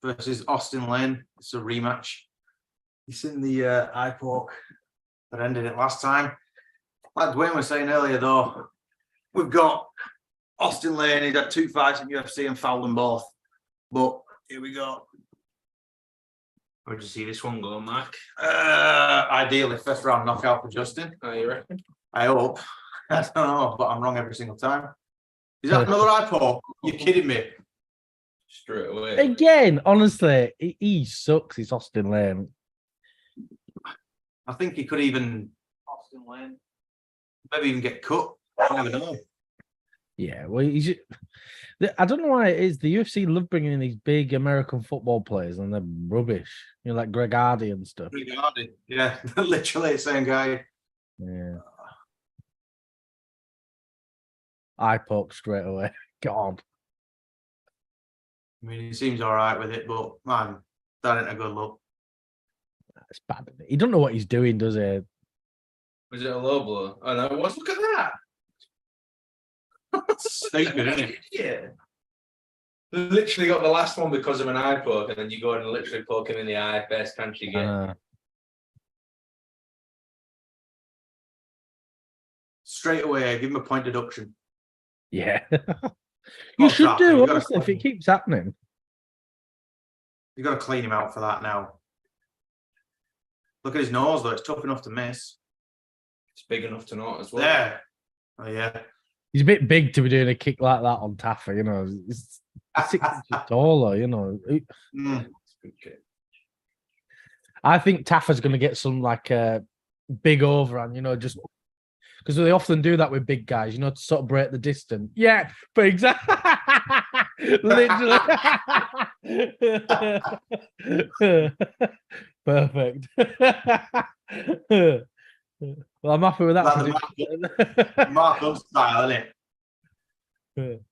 versus Austin Lane. It's a rematch. You've seen the eye poke that ended it last time. Like Dwain was saying earlier, though, we've got Austin Lane. He's had 2 fights in UFC and fouled them both. But here we go. Where did you see this one go, Mark? Ideally, first round knockout for Justin. Oh, you reckon? I hope. I don't know, but I'm wrong every single time. Is that another eye poke? You're kidding me. Straight away. Again, honestly, he sucks. It's Austin Lane. I think he could even Austin Lane. Maybe even get cut. I never know. Yeah, well, I don't know why it is. The UFC love bringing in these big American football players, and they're rubbish. You know, like Greg Hardy and stuff. Greg Hardy. Yeah, literally the same guy. Yeah. Eye poke straight away. God. I mean, he seems all right with it, but man, that ain't a good look. It's bad. Isn't it? He don't know what he's doing, does he? Was it a low blow? Oh no, it was. Look at that. Stupid, isn't it? Yeah. Literally got the last one because of an eye poke, and then you go and literally poke him in the eye. Best chance you get. Straight away, give him a point deduction. Yeah. You should do, honestly, if it keeps happening. You've got to clean him out for that now. Look at his nose, though. It's tough enough to miss. It's big enough to not as well. There. Oh, yeah. He's a bit big to be doing a kick like that on Taffa, you know. He's 6 inches taller, you know. I think Taffa's going to get some, like, big overhand, you know, just... Because they often do that with big guys, you know, to sort of break the distance. Yeah, but exactly. Literally. Perfect. Well, I'm happy with that. Like Mark Hunt style, isn't it?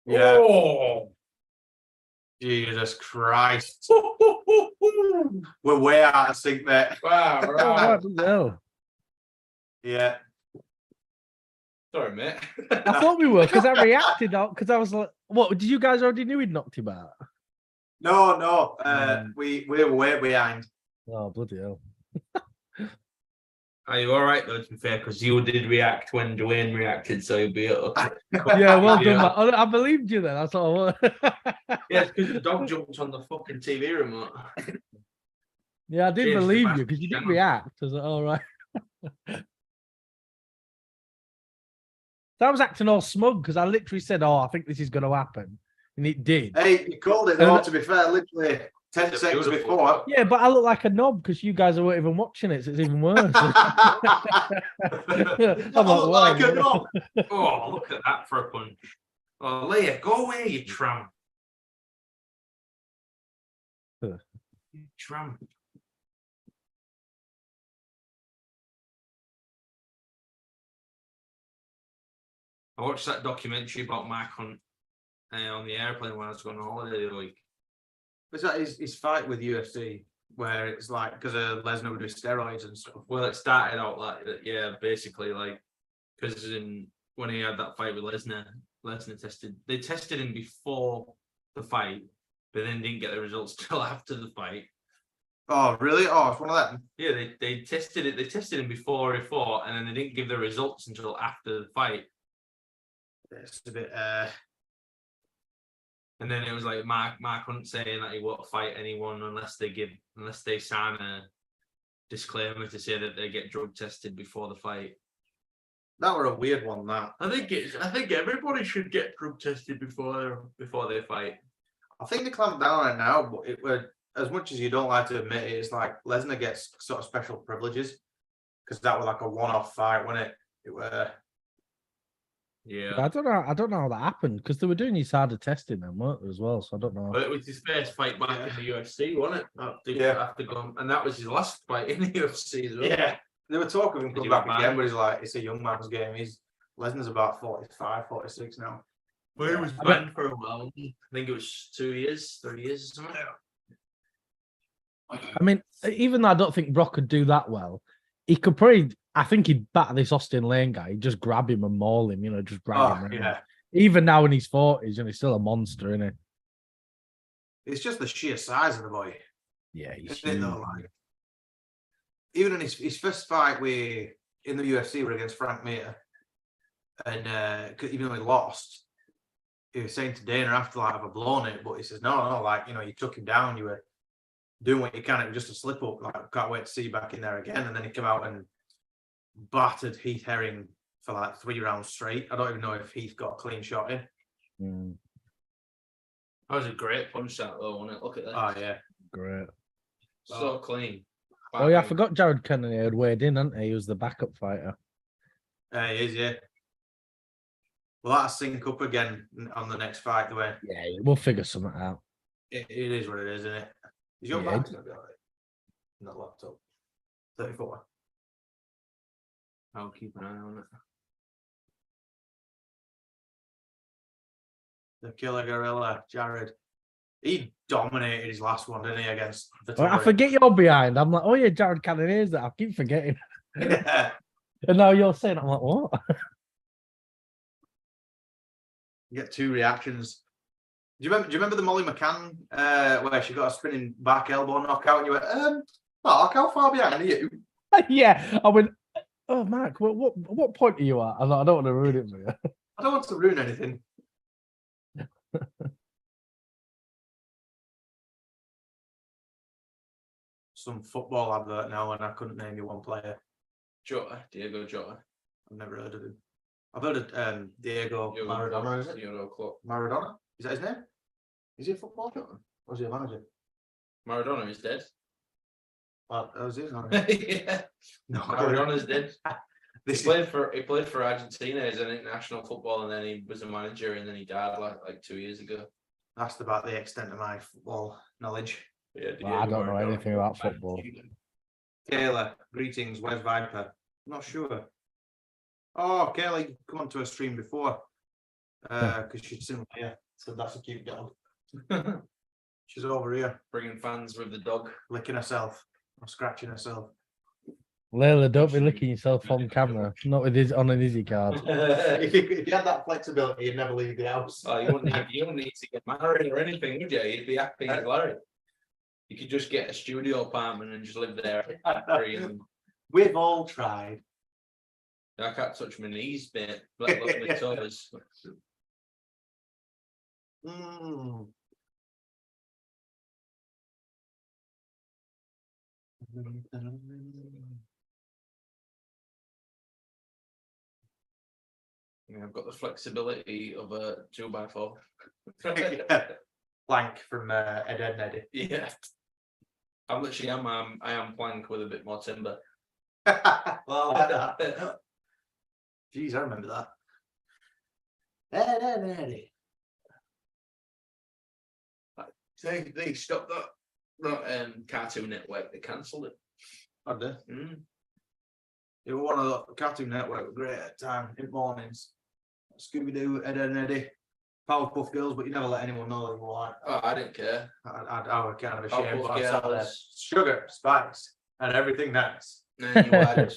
Yeah. Oh. Jesus Christ. We're way out of sync there. Wow, right. No. Yeah. Sorry, mate. I thought we were, because I reacted out, because I was like, what, did you guys already knew he'd knocked him out? No. We're way behind. Oh, bloody hell. Are you all right, though, to be fair? Because you did react when Dwain reacted, so you'll be okay. Yeah, well done, Matt. I believed you then. That's all. Yeah, it's because the dog jumped on the fucking TV remote. Yeah, I did believe you, because you did react. I was like, all right. I was acting all smug, because I literally said, I think this is going to happen. And it did. Hey, you called it, though, to be fair, literally 10 seconds before. Yeah, but I look like a knob because you guys weren't even watching it, so it's even worse. I'm like a knob. Oh, look at that for a punch. Oh, Leah, go away, you tramp. You tramp. I watched that documentary about Mark Hunt on the airplane when I was going on holiday the other week. Was that his fight with UFC, where it's like because Lesnar would do steroids and stuff? Well, it started out like that, yeah, basically like because when he had that fight with Lesnar they tested him before the fight, but then didn't get the results till after the fight. Oh, really? Oh, it's one of them. Yeah, they tested it. They tested him before he fought, and then they didn't give the results until after the fight. It's a bit. And then it was like Mark Hunt saying that he won't fight anyone unless they sign a disclaimer to say that they get drug tested before the fight. That were a weird one. That I think everybody should get drug tested before they fight. I think they clamped down on it now, but it would, as much as you don't like to admit it, it's like Lesnar gets sort of special privileges because that was like a one-off fight, wasn't it? It were. Yeah, I don't know how that happened because they were doing his harder testing then, weren't they, as well? So I don't know. But it was his first fight back in the UFC, wasn't it? After going, and that was his last fight in the UFC as well. Yeah, they were talking of him coming back again, but he's like, it's a young man's game. Lesnar's about 45, 46 now. Well, he was banned for a while. I think it was 2 years, 3 years or something. I mean, even though I don't think Brock could do that well, he could probably I think he'd batter this Austin Lane guy. He'd just grab him and maul him, just drag him around. Yeah. Even now in his 40s, and he's still a monster, isn't he? It's just the sheer size of the boy. Yeah, he's Isn't it, huge. though, like, even in his first fight in the UFC were against Frank Mir, and even though he lost, he was saying to Dana after, like, I've blown it, but he says, no, like, you took him down, you were doing what you can, it was just a slip up, like, can't wait to see you back in there again. And then he came out and battered Heath Herring for like 3 rounds straight. I don't even know if Heath got a clean shot in. That was a great punch that though, wasn't it? Look at that. Oh yeah, Great. So clean. Oh yeah, I forgot Jared Kennedy had weighed in, hadn't he? He was the backup fighter. he is, yeah. Well, that'll sync up again on the next fight, the way. Yeah, we'll figure something out. It is what it is, isn't it? Is your back gonna be alright? Not laptop. 34. I'll keep an eye on it. The killer gorilla, Jared. He dominated his last one, didn't he, against Oh, I Vittori? forget you're behind. I'm like, oh yeah, Jared Kennedy is that. I keep forgetting. Yeah. And now you're saying, I'm like, what? You get 2 reactions. Do you remember the Molly McCann where she got a spinning back elbow knockout and you went, Mark, how far behind are you? Yeah, I went, oh Mark, what point are you at? I don't want to ruin it for you. I don't want to ruin anything. Some football advert now, and I couldn't name you one player. Jota, Diego Jota. I've never heard of him. I've heard of Diego Maradona. Is it? Maradona? Is that his name? Is he a footballer? Or is he a manager? Maradona is dead. Well, is he? Yeah. No, Maradona's dead. He This played for Argentina as an international football, and then he was a manager, and then he died like 2 years ago. That's about the extent of my football knowledge. Yeah, Well, I don't know Maradona. anything about football. Kayla, greetings. Where's Viper? Not sure. Oh, Kayla, you come onto a stream before because she's seen here. So that's a cute dog. She's over here Bringing fans with the dog. licking herself or scratching herself. Layla, don't be licking yourself on camera. Not on an easy card. If you had that flexibility, you'd never leave the house. Oh, you wouldn't need to get married or anything, would you? You'd be acting as Larry. You could just get a studio apartment and just live there. We've all tried. I can't touch my knees, mate. Let alone my toes. Mm. Yeah, I've got the flexibility of a 2x4. Plank from Ed and Eddie. Yeah. I'm literally I am plank with a bit more timber. Well, I like that. Jeez, I remember that. Ed and Eddie. They stopped that Cartoon Network. They cancelled it. Had they? Mm. It was one of the Cartoon Network were great at the time in mornings. Scooby Doo, Ed and Eddie, Powerpuff Girls, but you never let anyone know that you were like. Oh, I didn't care. I was kind of ashamed. Powerpuff But I sat there, Girls. sugar, spice, and everything nice. And you had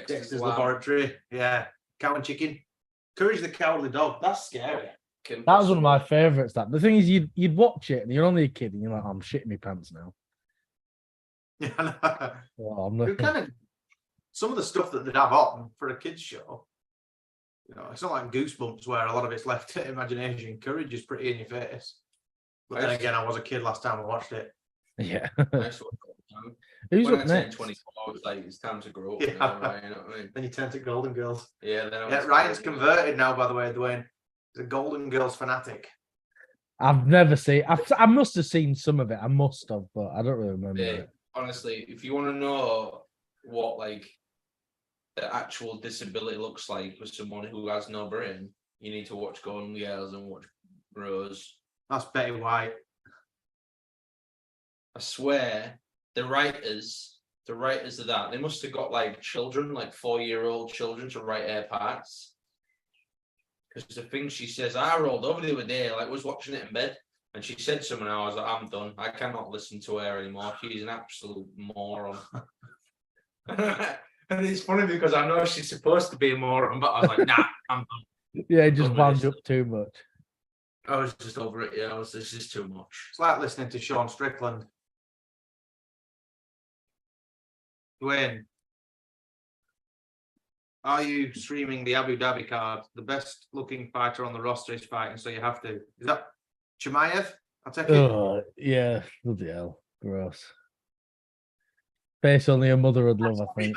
Dexter's Laboratory, yeah. Cow and Chicken. Courage the Cowardly Dog. That's scary. That was one of my favourites. That the thing is, you'd watch it and you're only a kid and you're like, I'm shitting my pants now. Yeah, Oh, kind of some of the stuff that they'd have on for a kids show. It's not like Goosebumps where a lot of it's left to imagination. Courage is pretty in your face. But then again, I was a kid last time I watched it. Yeah. Nice one. Who's When up I turned next? 24, I was like, it's time to grow up. Yeah. You know what I mean? Then you turn to Golden Girls. Yeah, then I Yeah, was Ryan's converted now, by the way, Dwayne. He's a Golden Girls fanatic. I've never seen. I must have seen some of it. I must have, but I don't really remember Yeah, it. honestly, if you want to know what like the actual disability looks like with someone who has no brain, you need to watch Golden Girls and watch Rose. That's Betty White. I swear, the writers of that, they must have got like children, like 4-year-old children to write her parts. Because the thing she says, I rolled over the other day, like was watching it in bed, and she said something, and I was like, I'm done. I cannot listen to her anymore. She's an absolute moron. And it's funny because I know she's supposed to be a moron, but I was like, nah, I'm done. Yeah, it just Done with wound this. up too much. I was just over it. Yeah, it's just too much. It's like listening to Sean Strickland. Dwayne, are you streaming the Abu Dhabi card? The best looking fighter on the roster is fighting, so you have to. Is that Chimaev? I'll take it. Oh, yeah, bloody hell, gross. Face only a mother would love, I think.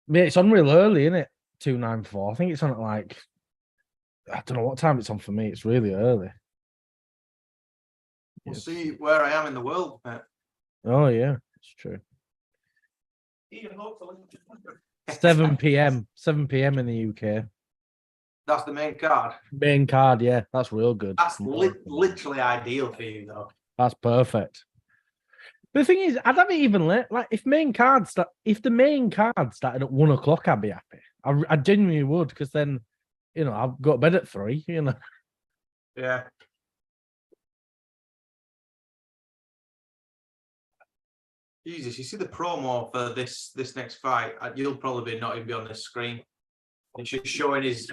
Mate, it's on real early, isn't it? 294. I think it's on at like, I don't know what time it's on for me. It's really early. We'll Yes. see where I am in the world, mate. Oh yeah, it's true. Yeah, hopefully. 7 p.m. 7 p.m. in the UK. That's the main card. Main card, yeah, that's real good. That's literally ideal for you, though. That's perfect. But the thing is, I'd have it even late. Like if the main card started at 1 o'clock, I'd be happy. I genuinely would, because then, you know, I'll go to bed at 3. You know. Yeah. Jesus, you see the promo for this next fight? You'll probably not even be on this screen. It's just showing his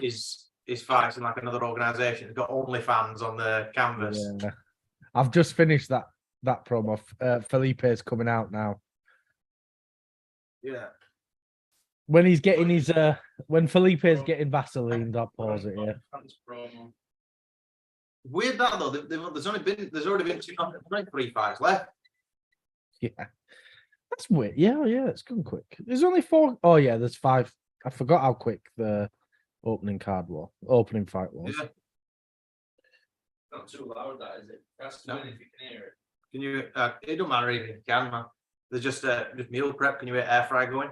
fights in like another organisation. It's got OnlyFans on the canvas. Yeah. I've just finished that promo. Felipe's coming out now. Yeah. When he's getting his when Felipe's getting Vaseline, I'll pause it. Yeah. Weird that though. There's already been 3 fights left. Yeah. That's weird. Yeah, it's gone quick. There's only 4. Oh yeah, there's 5. I forgot how quick the opening fight was. Yeah. Not too loud, that is it? That's No. if you can hear it. Can you? It don't matter even if you can, man. There's just meal prep. Can you hear air fry going?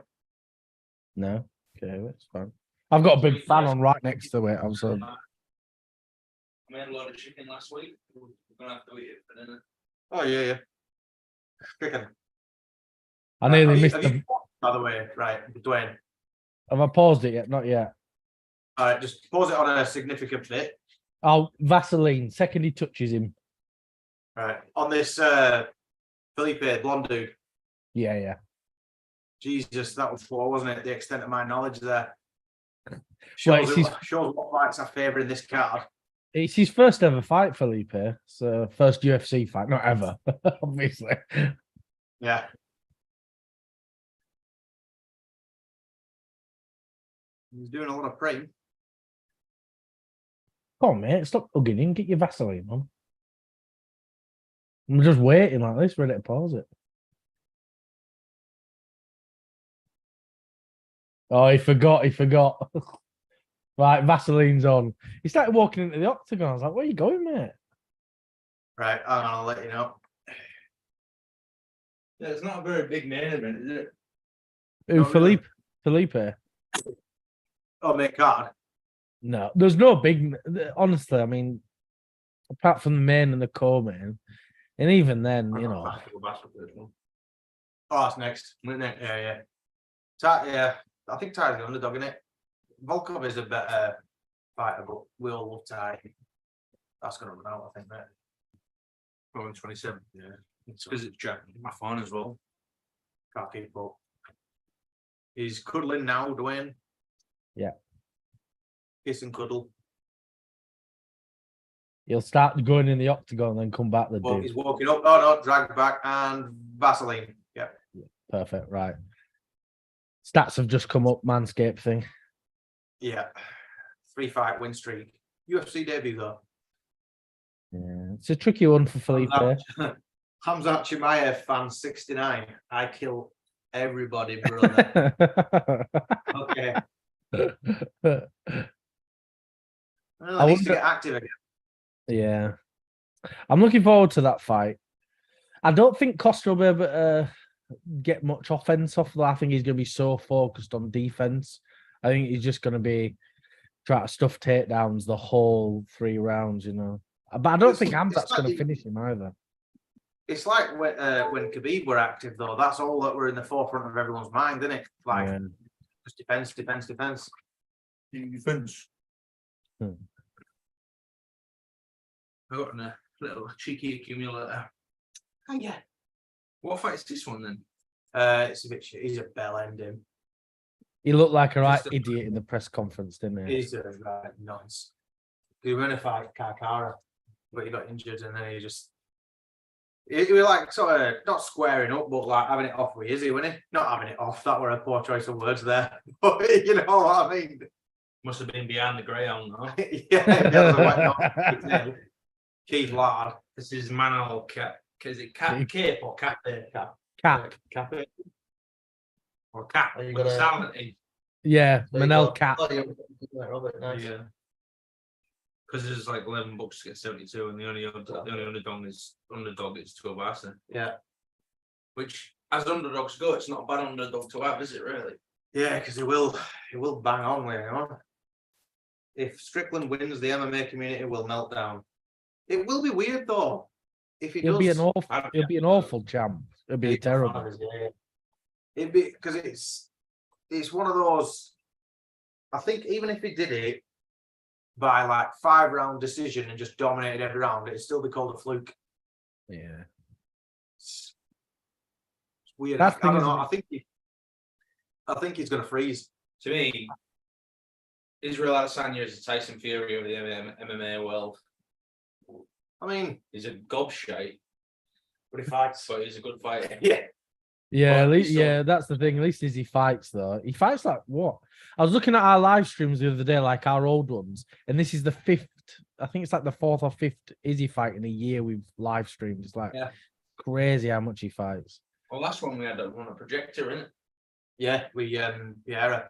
No, okay, that's fine. I've got a big fan on right next to it. I'm so. I made a lot of chicken last week. We're gonna have to eat it for dinner. Oh yeah. Chicken. I nearly missed Have them. you, by the way, right, Dwayne. Have I paused it yet? Not yet. All right, just pause it on a significant bit. Oh, Vaseline. Second he touches him. Right, on this Felipe blonde dude. Yeah. Jesus, that was 4, wasn't it? The extent of my knowledge there. Well, Shows what fights I favour in this card. It's his first ever fight, Felipe. So first UFC fight, not ever, obviously. Yeah. He's doing a lot of praying. Come on, mate. Stop hugging him. Get your Vaseline on. I'm just waiting like this, ready to pause it. Oh, he forgot. Right, Vaseline's on. He started walking into the octagon. I was like, where are you going, mate? Right, hang on, I'll let you know. Yeah, it's not a very big main event, is it? Who, No, Felipe? Felipe? Oh, main card. No, there's no big. Honestly, I mean, apart from the main and the co-main, and even then, you know. Oh, that's next. Yeah. Yeah, I think Ty's the underdog in it. Volkov is a better fighter, but we all love Ty. That's going to run out, I think, mate. Oh, in 27. Yeah. It's because it's jacked my phone as well. Can't keep up. He's cuddling now, Dwayne. Yeah. Kiss and cuddle. He'll start going in the octagon and then come back the Well, dude. he's walking up. Oh, no, dragged back and Vaseline. Yeah. Perfect, right. Stats have just come up, Manscaped thing. Yeah. 3-fight win streak. UFC debut, though. Yeah, it's a tricky one for Felipe. Hamzat Chimaev, fan 69. I kill everybody, brother. Okay. Well, I he needs to wonder- get active again. Yeah. I'm looking forward to that fight. I don't think Costa will be able to get much offense off that. I think he's going to be so focused on defense. I think he's just going to be trying to stuff takedowns the whole 3 rounds, you know. But I don't think Hamzat's going to finish him either. It's like when Khabib were active, though. That's all that were in the forefront of everyone's mind, isn't it? Like, just defense. Defense. Hmm. I got a little cheeky accumulator. Oh, yeah. What fight is this one then? It's a bit shit. He's a bell ending. He looked like a right Just a- idiot in the press conference, didn't he? He's a right nonce. He was going to fight Kakara, but he got injured and then he was like sort of not squaring up, but like having it off with Izzy, wasn't he? Not having it off. That were a poor choice of words there. But you know what I mean? Must have been behind the greyhound, though. Yeah, that was a wet knock. Keith Lard. This is Manal Cap. Is it Cap Cape or Cap? Cap. Cap. Or Cap? Oh, you With got a- silent E. Yeah, There you Manel go. Cap. Oh, yeah. Robert, nice. Yeah. Because there's like 11 bucks to get 72, and the only underdog is Tuivasa. Yeah. Which, as underdogs go, it's not a bad underdog to have, is it really? Yeah, because he will bang on later on. If Strickland wins, the MMA community will melt down. It will be weird though. If he He'll does, be an awful. He'll be an awful champ. It'll be terrible. It'd be because it's one of those. I think even if he did it by like 5-round decision and just dominated every round, it'd still be called a fluke. Yeah. It's weird. That's I the thing, don't know. isn't I think he's going to freeze. To me, Israel Adesanya is a Tyson Fury of the MMA world. I mean, He's a gobshite, but he fights. but he's a good fighter. Yeah. Yeah, But at least, he's still- yeah, that's the thing. At least he fights though. He fights like what? I was looking at our live streams the other day, like our old ones, and this is the 5th. I think it's like the 4th or 5th Izzy fight in a year we've live streamed. It's like crazy how much he fights. Well, last one we had on a projector, innit? Yeah, we Piera.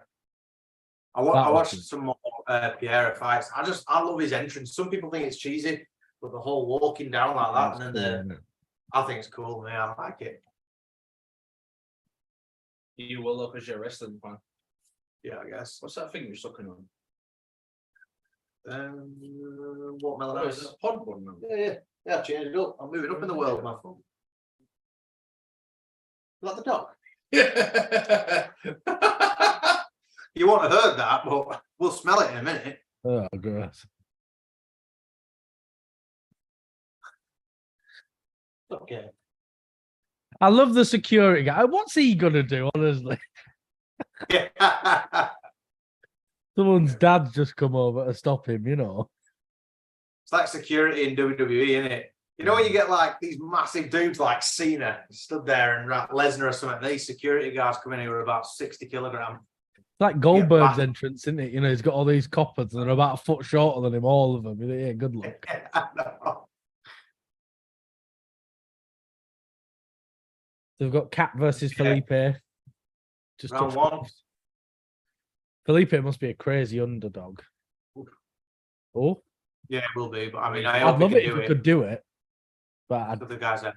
I That was watched good. some more Piera fights. I love his entrance. Some people think it's cheesy, but the whole walking down like that, and then I think it's cool. Man, I like it. You will look as your wrestling fan. Yeah, I guess. What's that thing you're sucking on? Watermelon Oh, ice. is it a pod one now? Yeah. I changed it up. I'm moving up in the world, man. Like the dog. You won't have heard that, but we'll smell it in a minute. Oh, gross. Okay. I love the security guy. What's he gonna do? Honestly, Yeah. someone's dad's just come over to stop him. You know. It's like security in WWE, isn't it? You know when you get like these massive dudes like Cena stood there and Lesnar or something, these security guards come in who are about 60 kilograms. It's like Goldberg's back. entrance, isn't it? You know, he's got all these coppers and they're about a foot shorter than him, all of them. Yeah, good luck. I know. They've got Cap versus Yeah. Felipe. Just Round touch one. points. Felipe must be a crazy underdog. Oh, Yeah, it will be. But I mean, I I'd hope love he it can if do we it. could do it. But I'd, But the guy's a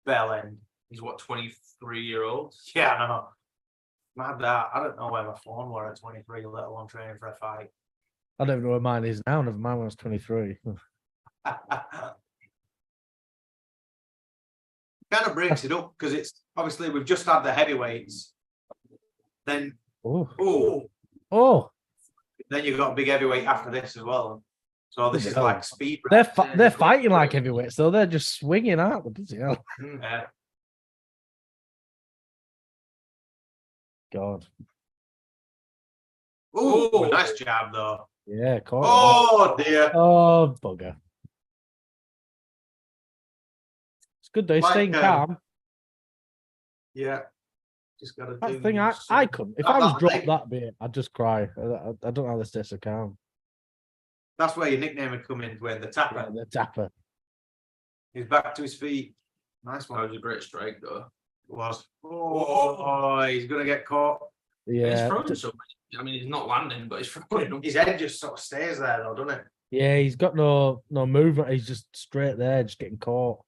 bell end. He's what, 23-year-old? Yeah, I know. Mad that. I don't know where my phone were at 23, let alone training for a fight. I don't know where mine is now. Never mind when I was 23. Kind of breaks it up because it's obviously we've just had the heavyweights. Then Oh, then you've got a big heavyweight after this as well. So this is Yeah. like speed. they're fighting like heavyweights, though. They're just swinging out. Bloody hell. Yeah. God. Ooh, nice jab though. Yeah, caught Oh dear. Oh, bugger. It's good though. He's Like, staying calm. Yeah. Just gotta That's do the thing. I some- couldn't. If That- I was that dropped leg. that bit, I'd just cry. I don't know how to stay so calm. That's where your nickname would come in, when the tapper. Yeah, the tapper. He's back to his feet. Nice That one. was a great strike, though. It was. Oh, he's gonna get caught. He's Yeah. throwing so much. I mean, he's not landing, but he's throwing them. His head just sort of stays there though, doesn't it? Yeah, he's got no movement. He's just straight there, just getting caught.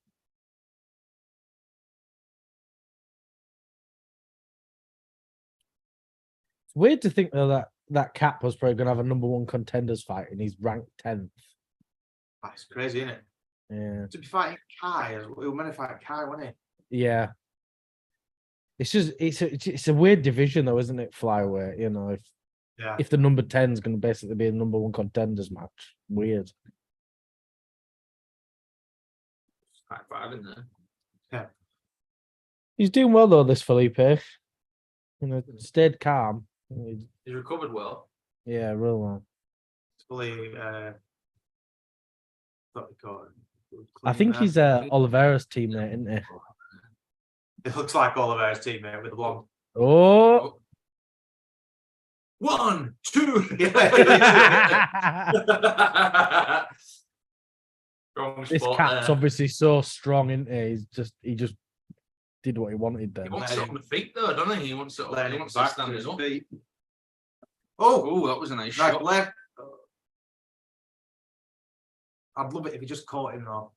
It's weird to think though that Cap was probably going to have a #1 contenders fight, and he's ranked 10th. That's crazy, isn't it? Yeah, To be fighting Kai, he was meant to fight Kai, wasn't he? yeah. It's just it's a weird division though, isn't it? Flyweight, you know, Yeah. if the number 10 is going to basically be a #1 contenders match, weird. High five in there. Yeah. He's doing well though, this Felipe. You know, stayed calm. He's recovered well. Yeah, real well. It's fully thought he caught it. I think he's Oliveira's teammate, isn't he? It looks like Oliver's teammate with the blonde. Oh, 1, 2. Wrong this spot cat's there. obviously so strong, isn't he? He just did what he wanted then. He wants it on the feet though, doesn't he? He wants it. Letting He it wants to back stand to it his up. feet. Oh, that was a nice Nice shot. left. I'd love it if he just caught him though.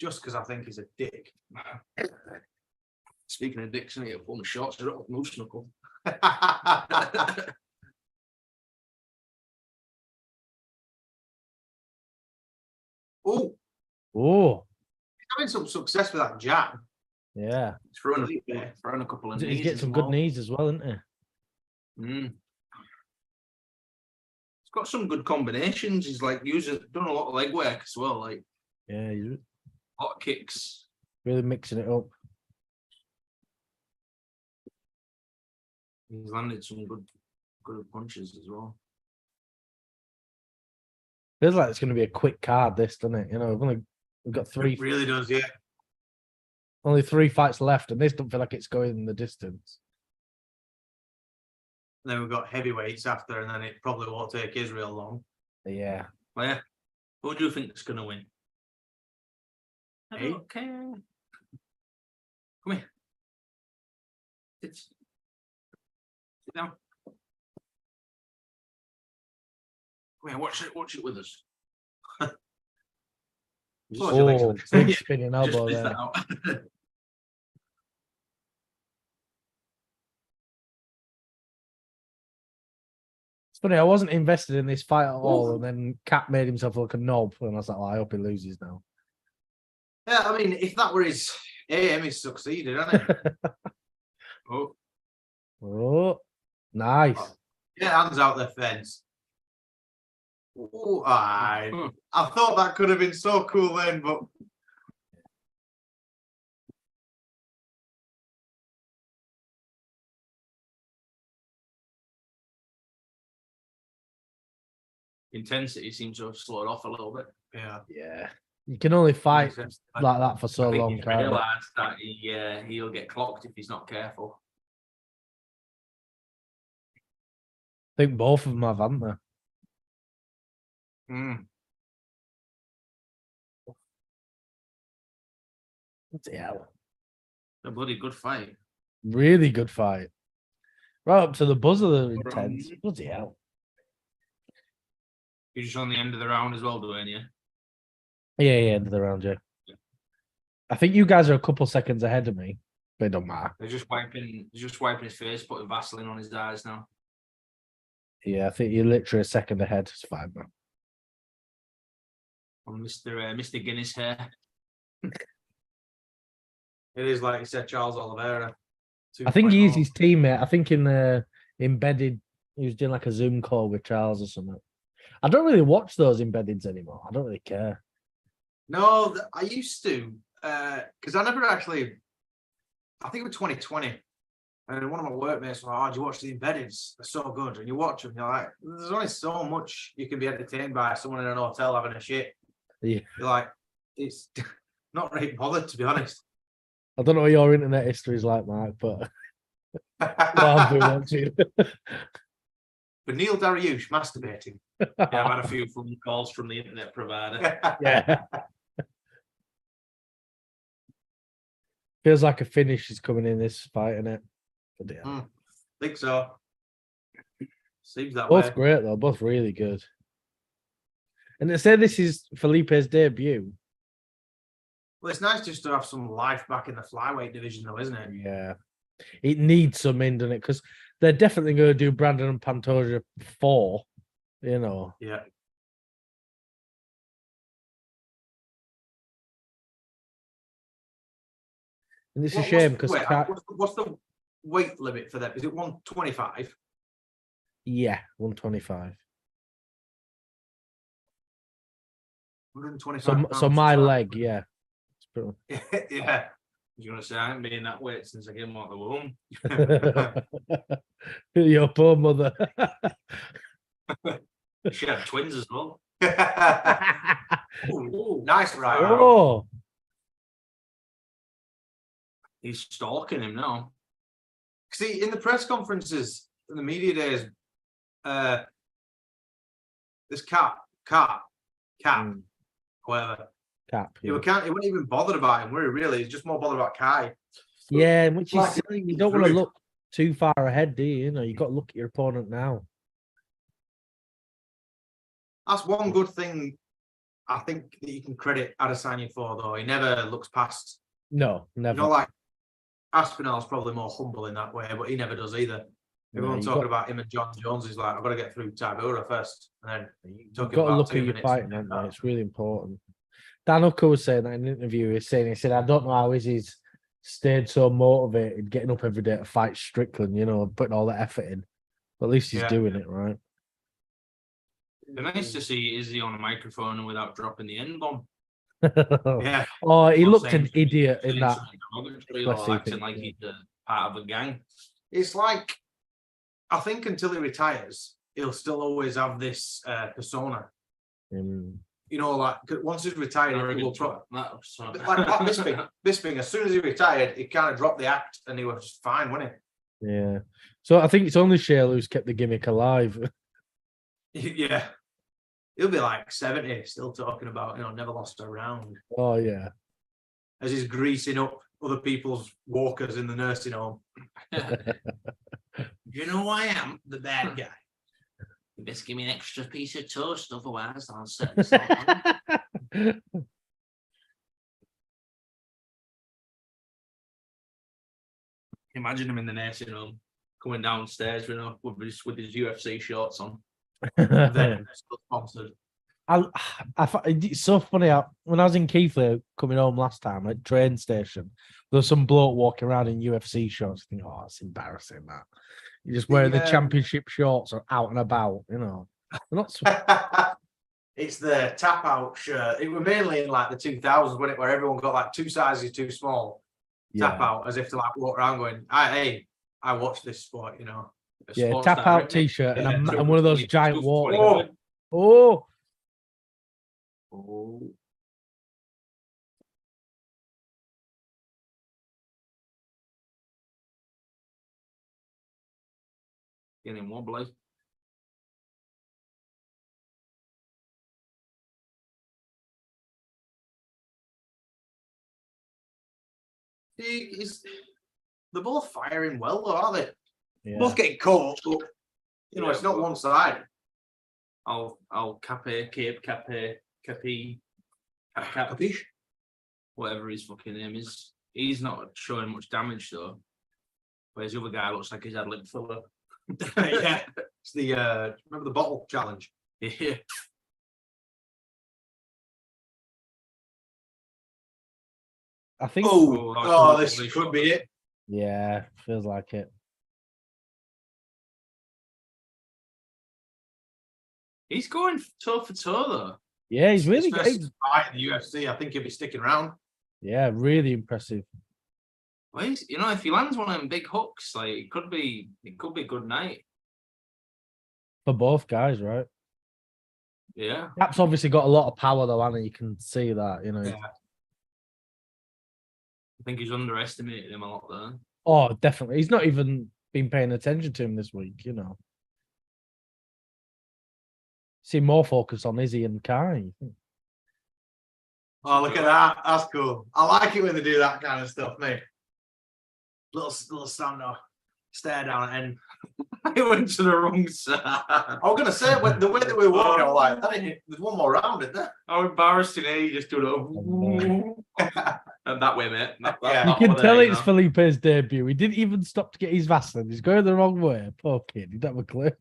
Just because I think he's a dick. Speaking of dicks, I need to pull my shorts. I don't want to move snuckle. Oh, Oh, having some success with that jab. yeah. He's throwing a couple of knees. He's getting some good knees as well, isn't he? Mm. He's got some good combinations. He's like done a lot of leg work as well. Like Yeah, he's a lot of kicks. really mixing it up. He's landed some good punches as well. Feels like it's going to be a quick card, this, doesn't it? You know, we've got It really does, yeah. only 3 fights left, and this don't feel like it's going the distance. And then we've got heavyweights after, and then it probably won't take Israel long. Yeah. Well, yeah. Who do you think is going to win? I Hey? don't care. Come here. Sit down. Come here, watch it with us. Close your legs. Oh, Yeah. big spinning elbow Just there. that out. It's funny, I wasn't invested in this fight at all, and then Cap made himself look a knob, and I was like, well, I hope he loses now. Yeah, I mean, if that were his aim, he's succeeded, hasn't he? Oh, Oh, nice. Yeah, hands out the fence. Oh, I Hmm. thought that could have been so cool then, but intensity seems to have slowed off a little bit. yeah. Yeah. You can only fight Makes sense. like that for so I think long, he's can't you? realised that he'll get clocked if he's not careful. I think both of them have, haven't they? Mm. Bloody hell. A bloody good fight. Really good fight. Right up to the buzzer, they're intense. Bloody hell. You're just on the end of the round as well, Dwain, yeah? Yeah, end of the round, yeah. I think you guys are a couple seconds ahead of me, but it don't matter. They're just wiping his face, putting Vaseline on his eyes now. Yeah, I think you're literally a second ahead. It's fine, man. On Mr. Guinness hair. It is like you said, Charles Oliveira. I think he's 2.0. his teammate. I think in the embedded, he was doing like a Zoom call with Charles or something. I don't really watch those embeddeds anymore. I don't really care. No, I used to, because I never actually. I think it was 2020, and one of my workmates was like, "Oh, do you watch the embeddeds? They're so good." And you watch them, you're like, "There's only so much you can be entertained by someone in an hotel having a shit." Yeah. You're like, it's not really bothered, to be honest. I don't know what your internet history is like, Mark, but I've been watching. But Neil Dariush masturbating. Yeah, I've had a few phone calls from the internet provider. Yeah. Feels like a finish is coming in this fight, innit? Bloody hell. Think so. Seems that Both way. great though, both really good. And they say this is Felipe's debut. Well, it's nice just to have some life back in the flyweight division, though, isn't it? Yeah. It needs some in, doesn't it? Because they're definitely going to do Brandon and Pantoja 4, you know. Yeah. And it's a shame because what's the weight limit for them? Is it 125? yeah, 125. 125. So my leg, yeah. It's pretty- Yeah. You're gonna say I ain't been that weight since I came out of the womb. Your poor mother. She had twins as well. Ooh, Nice right. Oh, he's stalking him now. See, in the press conferences, in the media days, this Cap, whatever. Cap. He wasn't even bothered about him, were he really? He's just more bothered about Kai. Yeah, which is Like, silly. You don't want to look too far ahead, do you? You know, you got to look at your opponent now. That's one good thing I think that you can credit Adesanya for, though. He never looks past. No, never. You know, like Aspinall's probably more humble in that way, but he never does either. Everyone talking about him and John Jones is like, I've got to get through Tybura first, and then you've got to look at your fighting, haven't you? It's really important. Dan Hooker was saying that in an interview. He said, I don't know how he's stayed so motivated, getting up every day to fight Strickland, you know, putting all the effort in. But at least he's doing it, right? It'd be nice to see Izzy on a microphone without dropping the N-bomb. Yeah. Oh, he looked an idiot in that. Acting like he's part of a gang. It's like, I think until he retires, he'll still always have this persona. You know, like once he's retired, like Bisping, as soon as he retired, he kind of dropped the act and he was fine, wasn't he? Yeah. So I think it's only Shale who's kept the gimmick alive. Yeah. He'll be like 70, still talking about, you know, never lost a round. Oh, yeah. As he's greasing up other people's walkers in the nursing home. You know I am the bad guy. You best give me an extra piece of toast, otherwise I'll set this on. Imagine him in the nursing home, coming downstairs with his UFC shorts on. Then still sponsored. It's so funny. When I was in Keighley coming home last time at train station, there was some bloke walking around in UFC shorts. I think, oh, it's embarrassing that you're just wearing the championship shorts or out and about. You know, not. It's the tap out shirt. It was mainly in like the 2000s, when where everyone got like 2 sizes too small. Tap out, as if to like walk around going, I watch this sport. You know. Yeah, tap out t-shirt and one of those giant walls. Oh. Getting wobbly. They're both firing well, though, aren't they? Yeah. Both getting caught, but you know, it's not one side. I'll capiche, whatever his fucking name is. He's not showing much damage though. Whereas the other guy looks like he's had lip filler. Yeah, it's the remember the bottle challenge. Yeah. I think. Oh, this could be it. Yeah, feels like it. He's going toe for toe though. Yeah, he's really good. Fight in the UFC. I think he'll be sticking around. Yeah, really impressive. Well, you know, if he lands one of them big hooks, like it could be a good night for both guys, right? Yeah. Cap's obviously got a lot of power though, and you can see that, you know. Yeah. I think he's underestimated him a lot there. Oh, definitely. He's not even been paying attention to him this week, you know. See more focus on Izzy and Kai. Oh, look at that. That's cool. I like it when they do that kind of stuff, mate. Little stand-off, stare down at end. I went to the wrong side. I was going to say, the way that we were walking, I was like, there's one more round, isn't there? How embarrassing, eh? You just do it and that way, mate. You can tell it's Felipe's debut. He didn't even stop to get his Vaseline. He's going the wrong way. Poor kid. He didn't have a clue.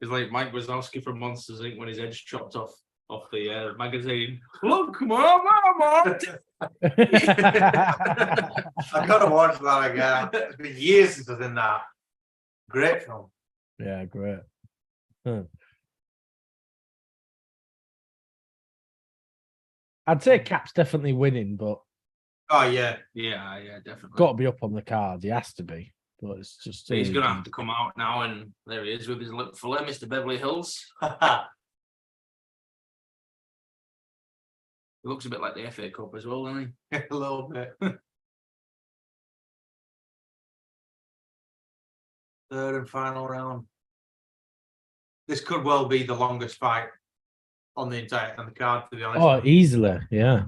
It's like Mike Wazowski from Monsters Inc. when his head's chopped off the magazine. Look, mama! I gotta watch that again. It's been years since I've seen that. Great film. Yeah, great. I'd say Cap's definitely winning, but Oh yeah, Yeah, definitely. got to be up on the card. He has to be. But it's just So he's gonna have to come out now, and there he is with his lip fuller, Mr. Beverly Hills. He looks a bit like the FA Cup as well, doesn't he? a little bit. Third and final round. This could well be the longest fight on the card, to be honest. Oh, easily, yeah.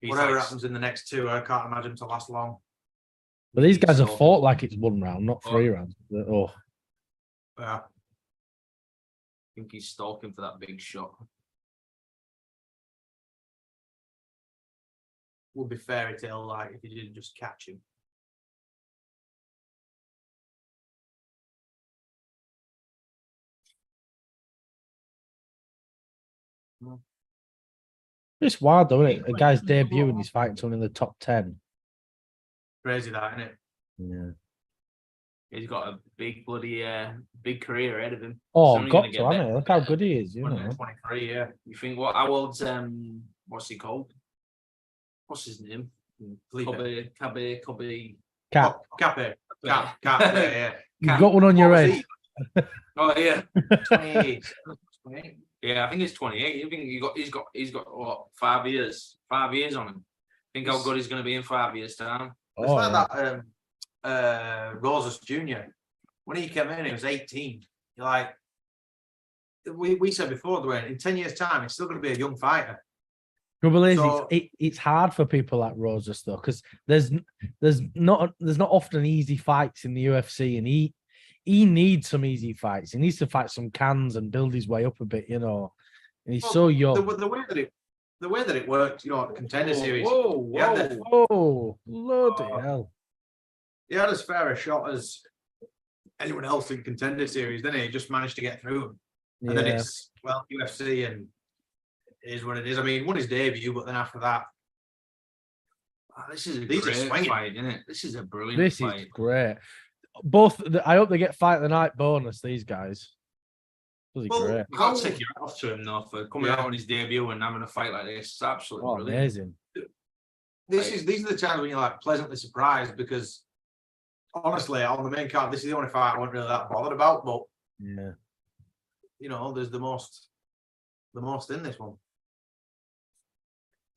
Whatever happens in the next two, I can't imagine to last long. But these guys have So- fought like it's 1 round, not 3 rounds. Oh, Yeah. I think he's stalking for that big shot. Would be fairy tale like if you didn't just catch him. it's wild, though, isn't it? A guy's debut and he's fighting someone in the top 10. Crazy that, isn't it? Yeah. He's got a big bloody big career ahead of him. Oh, only got gonna to, get hasn't better. it? Look how good he is, you know. 23, yeah. You think what? How old's what's he called? What's his name? Felipe. Cabe. Cap, Cape. Cap, yeah. you've got one on your What was head. Oh yeah, he? 28. 28. yeah. I think he's 28. I think he's got what 5 years? 5 years on him. Think how good he's going to be in 5 years' time. It's Oh, like yeah. that Rosas Jr. When he came in, he was 18. You're like, we said before, Dwayne, in 10 years' time, he's still going to be a young fighter. Trouble is, So- it's hard for people like Rosas though, because there's not often easy fights in the UFC, and he needs some easy fights. He needs to fight some cans and build his way up a bit, you know. And he's so young. The way that it worked, you know, at Contender Series, Whoa, he had the- Oh, bloody hell! he had as fair a shot as anyone else in Contender Series, didn't he? He just managed to get through him. And then Yeah. it's, well, UFC, and it is what it is. I mean, won his debut, but then after that, This is a These are great swinging. fight, isn't it? This is a brilliant This fight. is great. I hope they get fight of the night bonus. These guys, bloody Well, great. You can't take your hat off to him though for coming Yeah. out on his debut and having a fight like this. It's absolutely Oh, brilliant. amazing. these are the times when you're like pleasantly surprised, because honestly, on the main card, this is the only fight I wasn't really that bothered about. But Yeah. you know, there's the most in this one.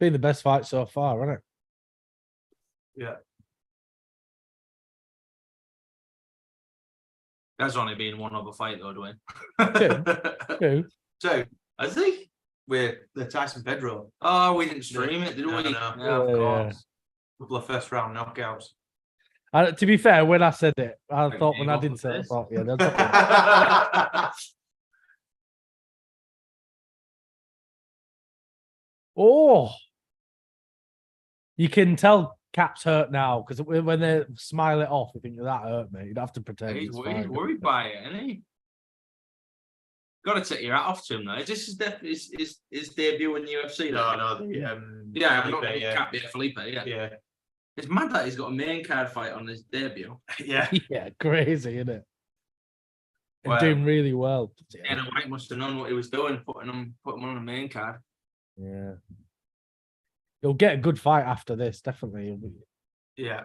Been the best fight so far, hasn't it? Yeah. That's only been one other fight though, Dwayne. Two. So Has he? with the Tyson Pedro, Oh, we didn't stream it, did No, we? no. Yeah, of Yeah. course. couple of first round knockouts. To be fair, when I said it, I Like, thought you when I got didn't the say it, I face. thought, yeah, that's Oh, you can tell Cap's hurt now because when they smile it off, you think that hurt me. You'd have to pretend. He's it's worried, fine. worried by it, isn't he? Got to take your hat off to him now. Is this his debut in the UFC? No, then? the Yeah, Felipe, Felipe, yeah. can't be a Felipe. Yeah. Yeah. It's mad that he's got a main card fight on his debut. Yeah. Yeah, crazy, isn't it? And Well, doing really well. Dana White must have known what he was doing, putting him on the main card. Yeah. You'll get a good fight after this, definitely. You'll be- Yeah.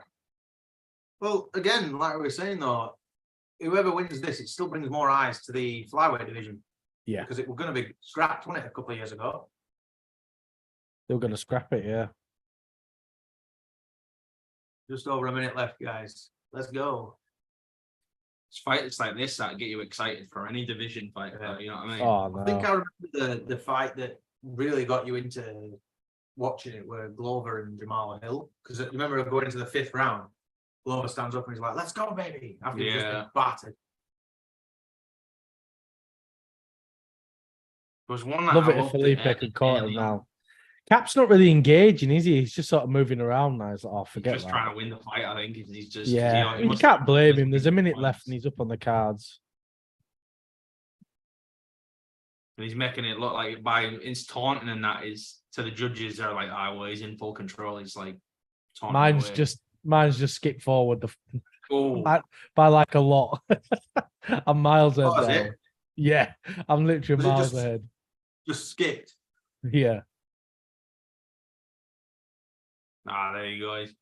Well, again, like we were saying though, whoever wins this, it still brings more eyes to the flyweight division. Yeah. Because it was going to be scrapped, wasn't it, a couple of years ago? They're going to scrap it, yeah. Just over a minute left, guys. Let's go. It's fights like this that get you excited for any division fight. Yeah. You know what I mean? Oh, no. I think I remember the fight that really got you into watching it were Glover and Jamal Hill. Because you remember going into the 5th round, Glover stands up and he's like, "Let's go, baby!" After he's just been Yeah. battered. There was one that Love I it if loved Felipe at could caught him early on. now. Cap's not really engaging, is he? He's just sort of moving around now. He's like, oh, He's forget just that. trying to win the fight. I think he's just Yeah, he you must- can't blame must him. There's a win minute points. left and he's up on the cards. And he's making it look like by his taunting and that is to the judges. They're like, "Ah, well, he's in full control." He's like, taunting Mine's just skipped forward oh, by like a lot. I'm miles ahead Oh, is now. it? Yeah, I'm literally Was it miles just- ahead. Just skipped. Yeah. There you go. He's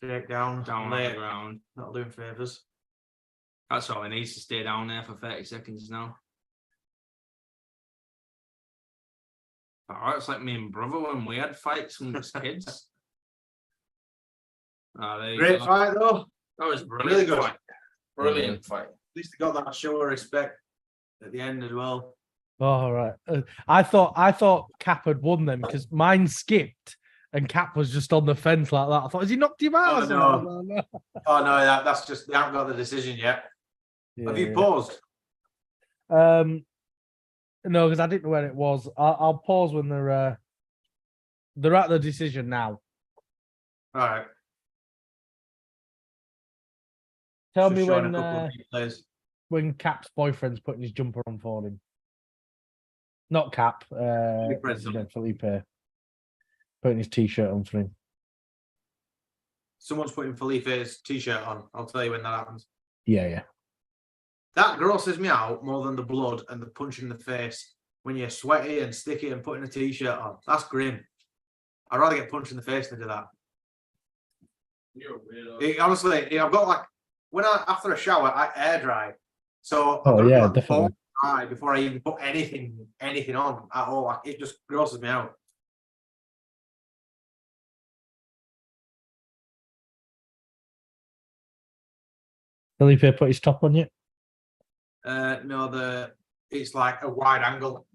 Take down. down on late. the ground. Not doing favours. That's all he needs to stay down there for 30 seconds now. It's like me and brother when we had fights when we was kids. There you Great go. fight though. That was brilliant. Really good. Fight. Brilliant fight. At least they got that show of respect at the end as well. Oh, all right. I thought Cap had won them because mine skipped and Cap was just on the fence like that. I thought, has he knocked him out? Oh, or something? No. Oh no, that's just they haven't got the decision yet. Have you Yeah. paused? No, because I didn't know where it was. I'll pause when they're at the decision now. All right. Tell Just me showing a couple of replays. when Cap's boyfriend's putting his jumper on for him. Not Cap. Felipe. Putting his t-shirt on for him. Someone's putting Felipe's t-shirt on. I'll tell you when that happens. Yeah. That grosses me out more than the blood and the punch in the face when you're sweaty and sticky and putting a t-shirt on. That's grim. I'd rather get punched in the face than do that. You're a weirdo. Honestly, I've got like after a shower, I air dry. So Oh, I've got to yeah, like, definitely. bone dry before I even put anything on at all. Like, it just grosses me out. Felipe put his top on yet? No, it's like a wide angle.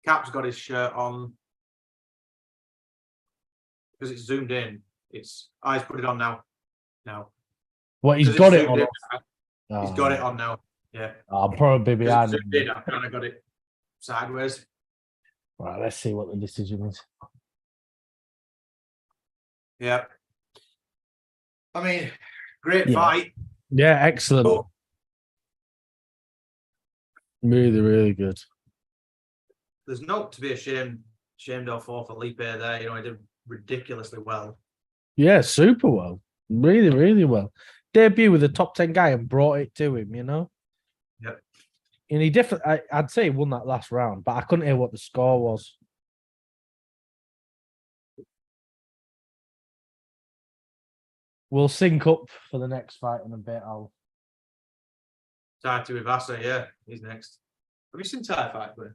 Cap's got his shirt on because it's zoomed in. He's put it on now. No, What, he's 'Cause got it's it zoomed on. in. He's got it on now. Yeah, I'm probably 'Cause behind. it's zoomed in, I've kind of got it sideways. Right, let's see what the decision is. Yeah, I mean, great Yeah. fight. Yeah, excellent. Oh. Really, really good. There's no to be ashamed of for Felipe there. You know, he did ridiculously well. Yeah, super well. Really, really well. Debut with a top 10 guy and brought it to him, you know? Yep. And he definitely, I'd say he won that last round, but I couldn't hear what the score was. We'll sync up for the next fight in a bit. Tied to Ivasa, yeah, he's next. Have you seen Ty fight with?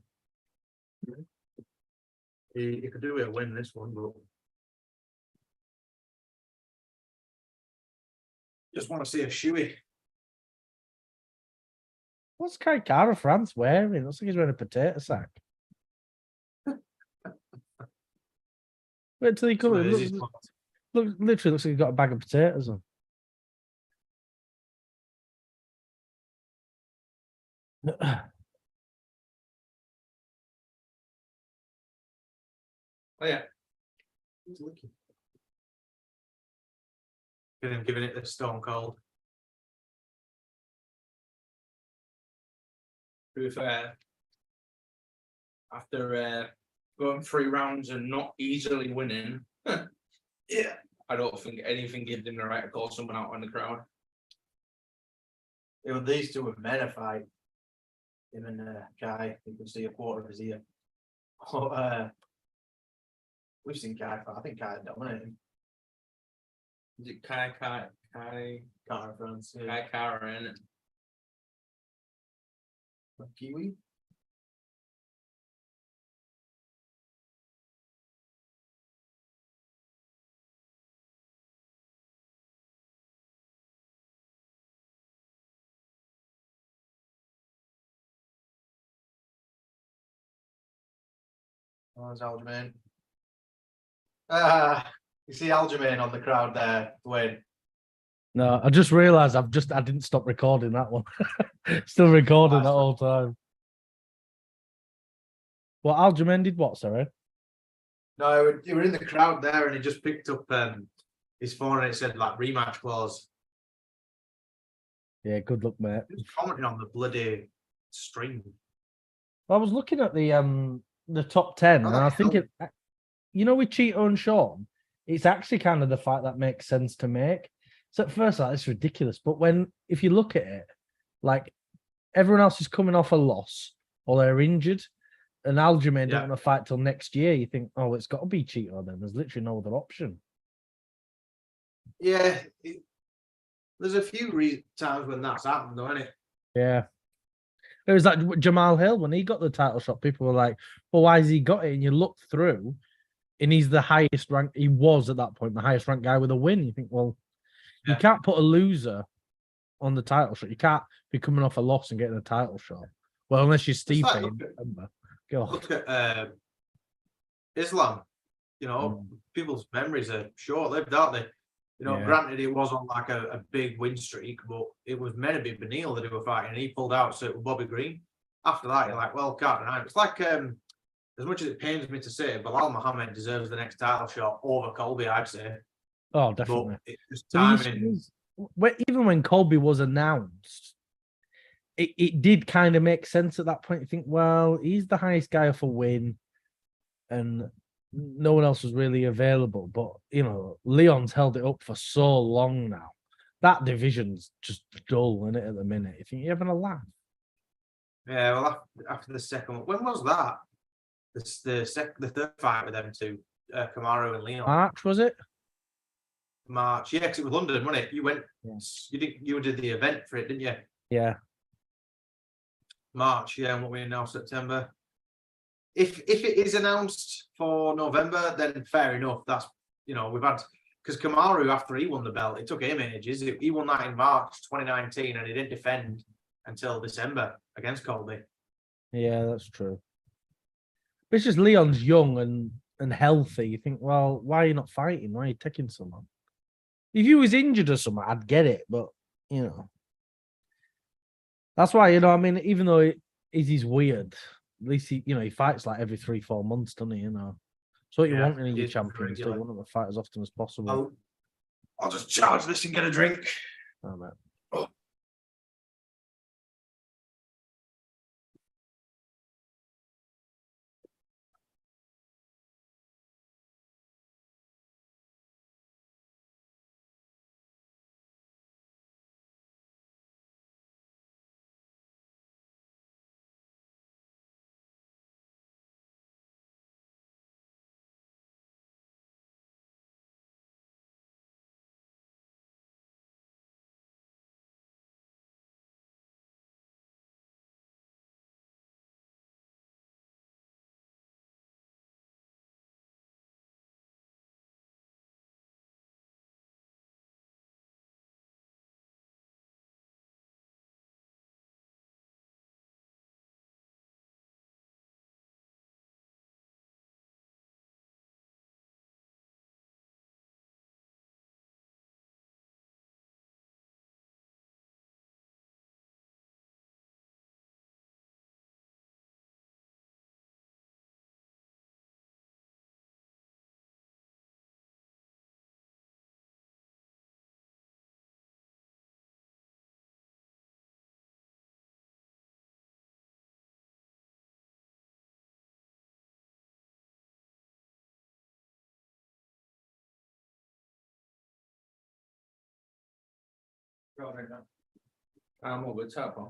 He could do with a win this one, but just want to see a shoey. What's Kaikara France wearing? Looks like he's wearing a potato sack. Wait till he comes. Literally looks like he's got a bag of potatoes on. Oh yeah. Giving it the stone cold. To be fair, after going 3 rounds and not easily winning, Yeah. I don't think anything gives him the right to call someone out on the crowd. It was these two were meta fight. Him and Kai, you can see a quarter of his ear. Oh, we've seen Kai fight. I think Kai dominated. Is it Kai Cara France. Yeah. Karen? Kiwi. Oh, there's Aljamain. You see Aljamain on the crowd there, Dwain. No, I just realised I didn't stop recording that one. Still recording that whole time. Well, Aljamain did what, sorry? No, you were in the crowd there, and he just picked up his phone, and it said like rematch clause. Yeah, good luck, mate. He was commenting on the bloody stream. I was looking at the top 10, and I think it, you know, with Cheeto and Sean, it's actually kind of the fight that makes sense to make. So at first, like, it's ridiculous, but if you look at it, like everyone else is coming off a loss or they're injured, and Aljamain don't Yeah. want to fight till next year. You think, oh, it's got to be Cheeto then. There's literally no other option. Yeah, there's a few times when that's happened, though, isn't it? Yeah. It was like Jamal Hill when he got the title shot. People were like, well, why has he got it? And you look through, and he's the highest rank. He was at that point the highest ranked guy with a win. You think, well, you can't put a loser on the title shot. You can't be coming off a loss and getting a title shot. Well, unless you're Steve. Like, look at Islam. You know, people's memories are short-lived, aren't they? You know, granted, it was on like a big win streak, but it was meant to be Benil that they were fighting, and he pulled out, so it was Bobby Green. After that, you're like, well, can't deny it. It's like, as much as it pains me to say, Bilal Muhammad deserves the next title shot over Colby, I'd say. Oh, definitely. But it's just timing. Even when Colby was announced, it did kind of make sense at that point. You think, well, he's the highest guy off a win, and no one else was really available. But, you know, Leon's held it up for so long now. That division's just dull, isn't it, at the minute? You think you're having a laugh? Yeah, well, after the second one, when was that? The third fight with them two, Kamaru and Leon. March, was it? March, yeah, because it was London, wasn't it? You went, you did the event for it, didn't you? Yeah. March, yeah, and what we now September. If it is announced for November, then fair enough. That's, you know, we've had, because Kamaru, after he won the belt, it took him ages. He won that in March 2019, and he didn't defend until December against Colby. Yeah, that's true. But it's just Leon's young and healthy. You think, well, why are you not fighting? Why are you taking so long? If he was injured or something, I'd get it. But, you know, that's why, you know, I mean, even though he's weird, at least he fights like every 3-4 months, doesn't he? You know, so what you want in your champions, so you want to fight as often as possible. I'll just charge this and get a drink. Oh, man. I'm over top, huh?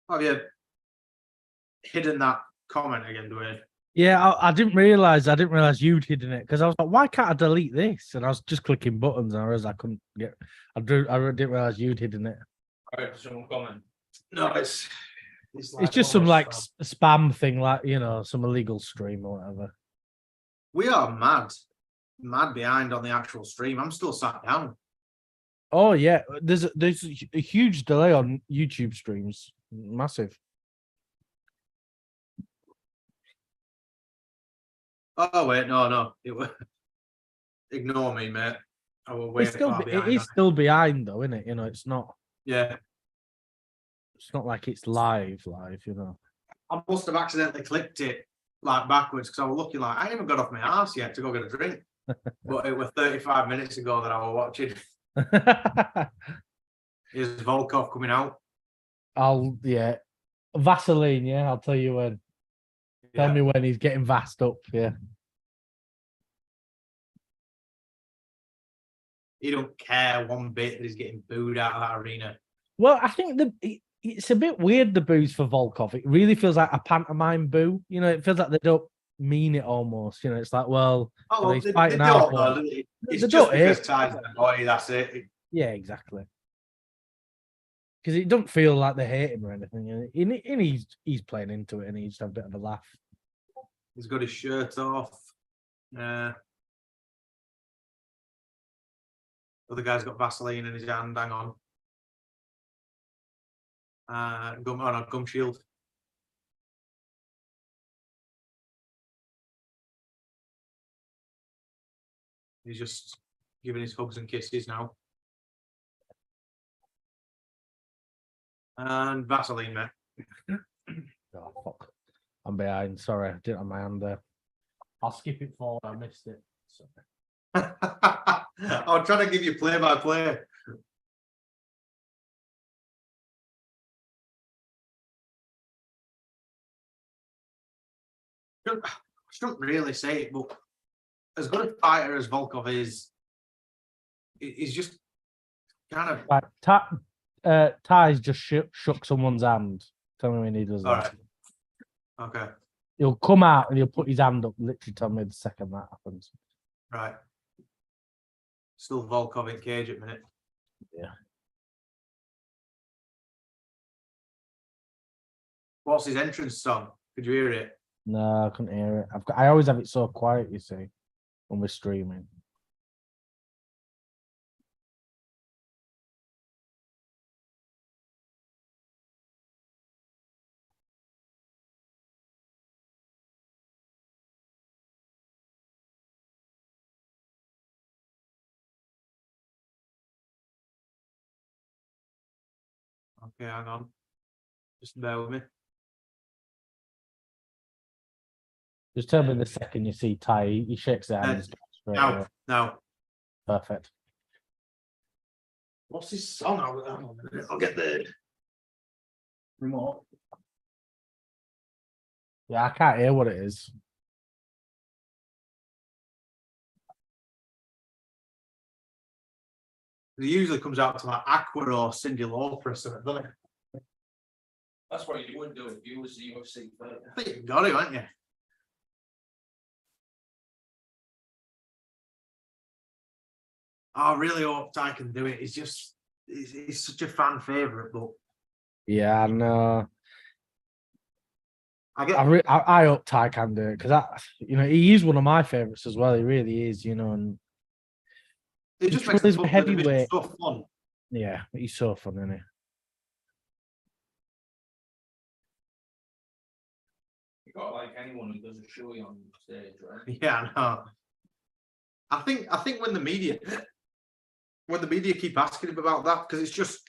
Have you hidden that comment again, Dwayne? Yeah, I didn't realize you'd hidden it because I was like, why can't I delete this? And I was just clicking buttons and I realized I couldn't get. I didn't realize you'd hidden it. All right, someone comment. No, it's Just some like spam thing, like, you know, some illegal stream or whatever. We are mad behind on the actual stream. I'm still sat down. Oh yeah, there's a huge delay on YouTube streams, massive. Oh wait, no. Ignore me, mate. I will way It's still far it behind. is still behind though, isn't it? You know, it's not Yeah, like it's live, you know. I must have accidentally clicked it like backwards because I was looking like I ain't even got off my ass yet to go get a drink. But it was 35 minutes ago that I was watching. Is Volkov coming out? Yeah. Vaseline, yeah, I'll tell you when. Tell Yeah. me when he's getting vassed up, yeah. He don't care one bit that he's getting booed out of that arena. Well, I think it's a bit weird, the boos for Volkov. It really feels like a pantomime boo. You know, it feels like they don't mean it almost. You know, it's like, well, Oh, well, he's they fighting don't out. know. It's They just don't because hate- Ty's the boy, that's it. Yeah, exactly. Because it don't feel like they hate him or anything. You know? And he's playing into it and he's just have a bit of a laugh. He's got his shirt off. Other guy's got Vaseline in his hand, hang on. Gum shield. He's just giving his hugs and kisses now. And Vaseline, mate. Oh, fuck. I'm behind. Sorry, I didn't have my hand there. I'll skip it forward. I missed it. Sorry. I'm trying to give you play by play. I shouldn't really say it, but as good a fighter as Volkov is, he's just kind of Right, Ty's just shook someone's hand. Tell me when he does all that. right. Okay, He'll come out and he'll put his hand up. Literally, tell me the second that happens. right. Still Volkov in cage at minute. Yeah. What's his entrance song? Could you hear it? No, I couldn't hear it. I always have it so quiet, you see, when we're streaming. Okay, hang on. Just bear with me. Just tell me the second you see Ty, he shakes his hand. Straight away. Now. Perfect. What's his song? I'll get the remote. Yeah, I can't hear what it is. It usually comes out to like Aqua or Cyndi Lauper or something, doesn't it? That's what you would do if you was the UFC fighter. I think you've got it, haven't you? I really hope Ty can do it. He's such a fan favourite, but Yeah, I know. I I hope Ty can do it because he is one of my favorites as well. He really is, and it just He makes is the heavyweight. division so fun. yeah, he's so fun, isn't he? You got like anyone who does a show on stage, right? Yeah, I know. I think when the media keep asking him about that, because it's just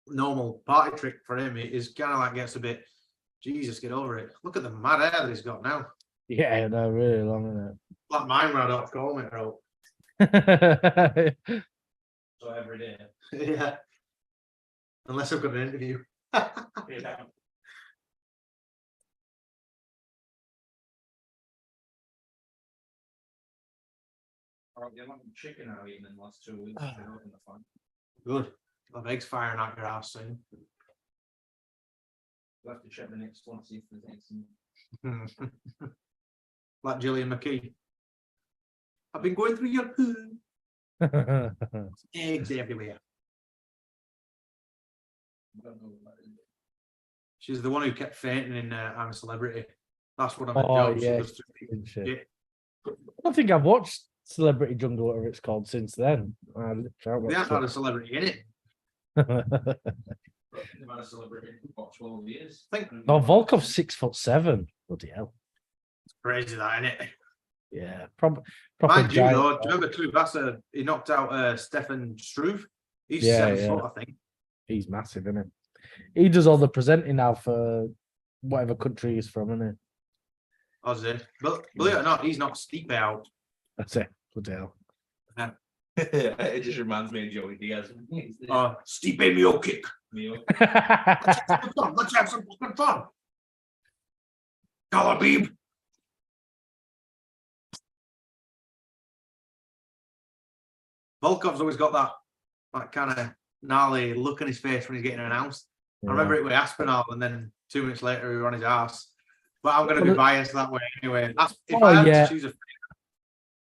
normal party trick for him, it is kind of like gets a bit, Jesus, get over it. Look at the mad hair that he's got now. Yeah, no, really long, Like mine when I don't call it out. isn't it? So every day. Yeah. Unless I've got an interview. Yeah. Alright, you're not chicken out eating in the last 2 weeks. If you're open the fun. Good. I'll have eggs firing out your ass soon. We'll have to check the next one, see if there's anything. Like Gillian McKee. I've been going through your poo. Eggs everywhere. I don't know what that is. She's the one who kept fainting in I'm a Celebrity. That's one of Oh, her jobs. yeah, She goes through isn't she? shit. I don't think I've watched Celebrity Jungle, whatever it's called, since then. I We haven't had a celebrity in it. They've had a celebrity for 12 years. I think No, Volkov's 6'7". Bloody hell. it's crazy that, isn't it? Yeah, proper Mind you, giant. though, do you remember Tuivasa? He knocked out Stefan Struve. He's Yeah, 7 yeah. foot, I think. He's massive, isn't he? He does all the presenting now for whatever country he's from, isn't he? Aussie. But believe it or not, he's knocked Stipe out. That's it. Bloody hell. It just reminds me of Joey Diaz. Stipe Miocic. Let's have some fucking fun. Galabib. Volkov's always got that kind of gnarly look on his face when he's getting announced. I remember it with Aspinall, and then 2 minutes later, he was on his ass. But I'm going to be biased that way anyway. If I had to choose a favorite,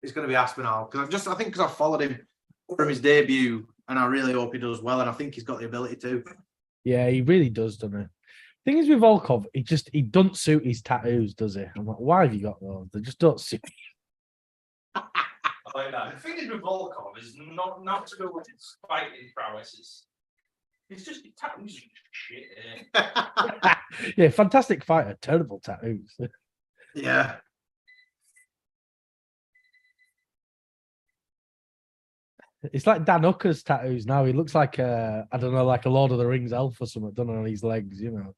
it's going to be Aspinall, because I think because I followed him from his debut, and I really hope he does well, and I think he's got the ability to. Yeah, he really does, doesn't he? Thing is with Volkov, he doesn't suit his tattoos, does he? I'm like, why have you got those? They just don't suit. Like that. The thing is with Volkov is not to do with his fighting prowess. It's just his tattoos are shit. Yeah, fantastic fighter, terrible tattoos. Yeah. It's like Dan Hooker's tattoos now. He looks like I don't know, like a Lord of the Rings elf or something done on his legs, you know.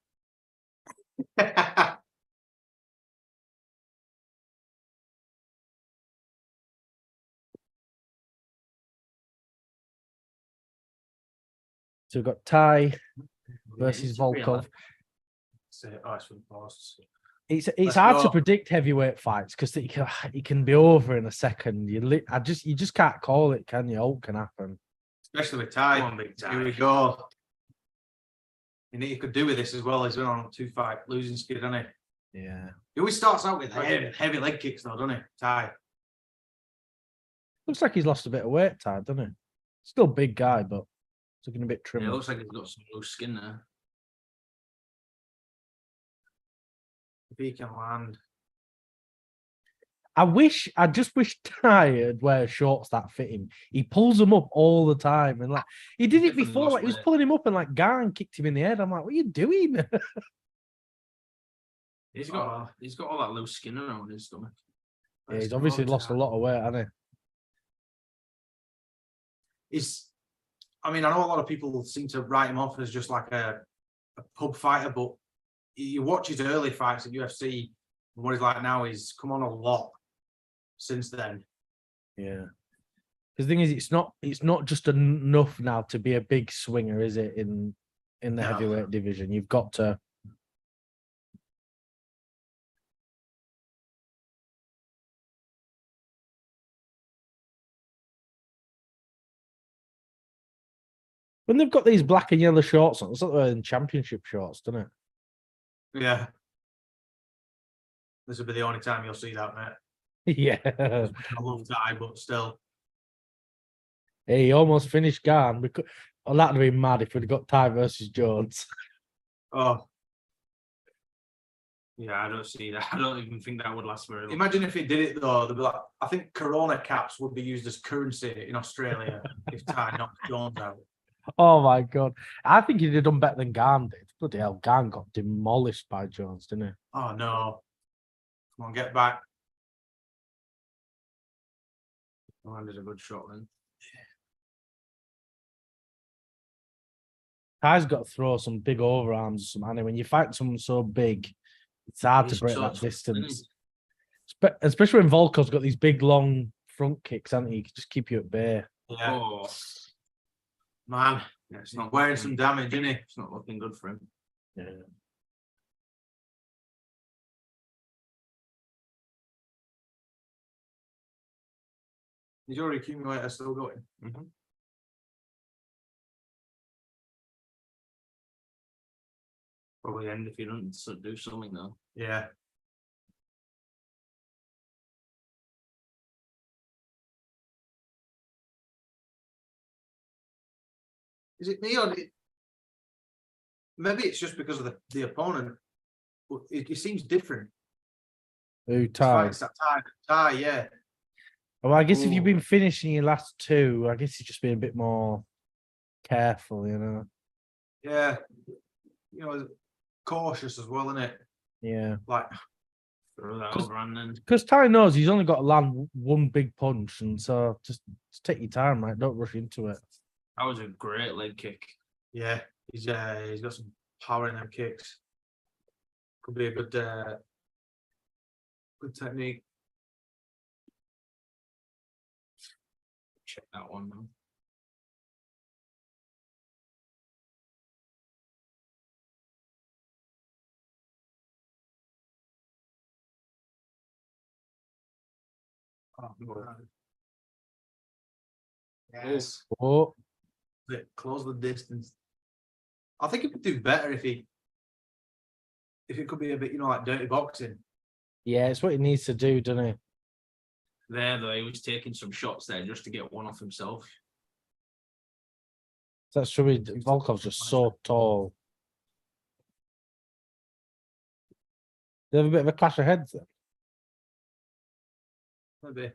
So we've got Ty versus Volkov. It's for the posts. It's Let's hard to go. predict heavyweight fights because it can be over in a second. You just can't call it, can you? All can happen. Especially with Ty. Come on, big Ty. Here we go. He could do with this as well. He's been on a 2-fight losing skid, hasn't he? Yeah. He always starts out with heavy leg kicks, though, doesn't he? Ty. Looks like he's lost a bit of weight, Ty, doesn't he? Still a big guy, but it's looking a bit Yeah, trim. it looks like he's got some loose skin there. If he can land. I just wish Ty would wear shorts that fit him. He pulls them up all the time, and like he did it Definitely before. lost Like he was weight. pulling him up, and like Garn kicked him in the head. I'm like, what are you doing? He's got all that loose skin around his stomach. Yeah, he's obviously lost a lot of weight, hasn't I mean, I know a lot of people seem to write him off as just like a pub fighter, but you watch his early fights at UFC, and what he's like now, he's come on a lot since then. he? Yeah. Because the thing is, it's not just enough now to be a big swinger, is it? In the No. heavyweight division, you've got to. When they've got these black and yellow shorts on, it's like they're in championship shorts, doesn't it? Yeah. This will be the only time you'll see that, mate. Yeah. I love Ty, but still. He almost finished Garn. Oh, that'd have been mad if we'd have got Ty versus Jones. Oh, Yeah, I don't see that. I don't even think that would last very long. imagine if he did it though. They'd be like, I think Corona caps would be used as currency in Australia if Ty knocked Jones out. Oh my god. I think he'd have done better than Garn did. Bloody hell, Garn got demolished by Jones, didn't he? Oh no. Come on, get back. Landed a good shot then. Ty's got to throw some big overarms or something. When you fight someone so big, it's hard He's to break so that tough, isn't he? distance. Especially when Volkov's got these big, long front kicks, hasn't he? He can just keep you at bay. Yeah, Oh, man. yeah, it's He's not wearing looking- some damage, isn't he? It's not looking good for him. Yeah. Is your accumulator still going? Probably end if you don't do something though. Yeah. Is it me or maybe it's just because of the opponent? But it seems different. Who, His Ty? fights that Ty, yeah. Well, I guess if you've been Ooh. finishing your last two, I guess you've just been a bit more careful, you know. Yeah, cautious as well, isn't it? Yeah. Like, Throw that 'Cause- over and then Because Ty knows he's only got to land one big punch, and so just take your time, right? Don't rush into it. that was a great leg kick. yeah, he's got some power in them kicks. Could be a good technique. Check that one now. Oh, man. Yes. Oh, Close the distance. I think it would do better if it could be a bit, like dirty boxing. yeah, it's what he needs to do, doesn't he? There though, he was taking some shots there just to get one off himself. That's true. Volkov's just so tall. They have a bit of a clash of heads then. Maybe.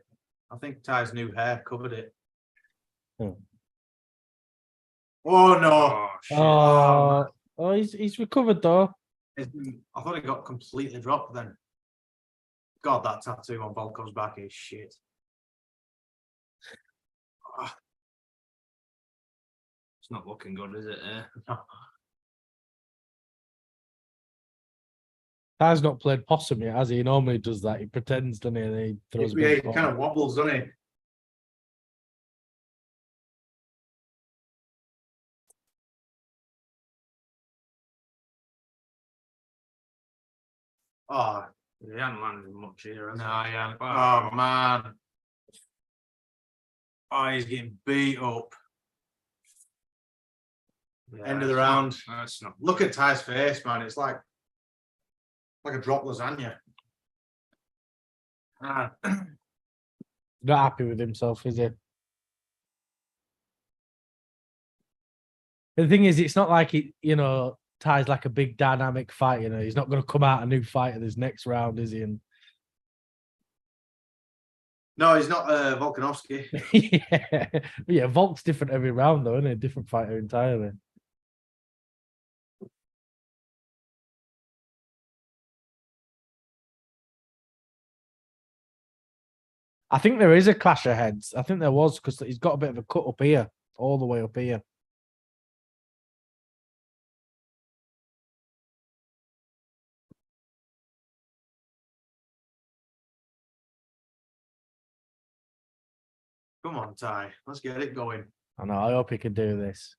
I think Ty's new hair covered it. Hmm. Oh no! Oh shit. Oh, he's recovered though. I thought it got completely dropped then. God, that tattoo on Volkov's back is shit. Ah, It's not looking good, is it? no. Ty's not played possum yet, has he? He normally does that. He pretends, doesn't he? And he throws a Yeah, big it ball. kind of wobbles, doesn't it? Oh, He hasn't landed much here. has no, he? yeah. Wow. Oh, man. Oh, he's getting beat up. Yeah, End of the it's not- round. That's not. Look at Ty's face, man. It's like a dropped lasagna. Ah, Not happy with himself, is he? The thing is, it's not like Ty's like a big dynamic fight. He's not going to come out a new fight in this next round, is he? And no, he's not Volkanovski. yeah, Volk's different every round, though, isn't he? Different fighter entirely. I think there is a clash of heads. I think there was because he's got a bit of a cut up here, all the way up here. Come on, Ty. Let's get it going. I know. I hope he can do this.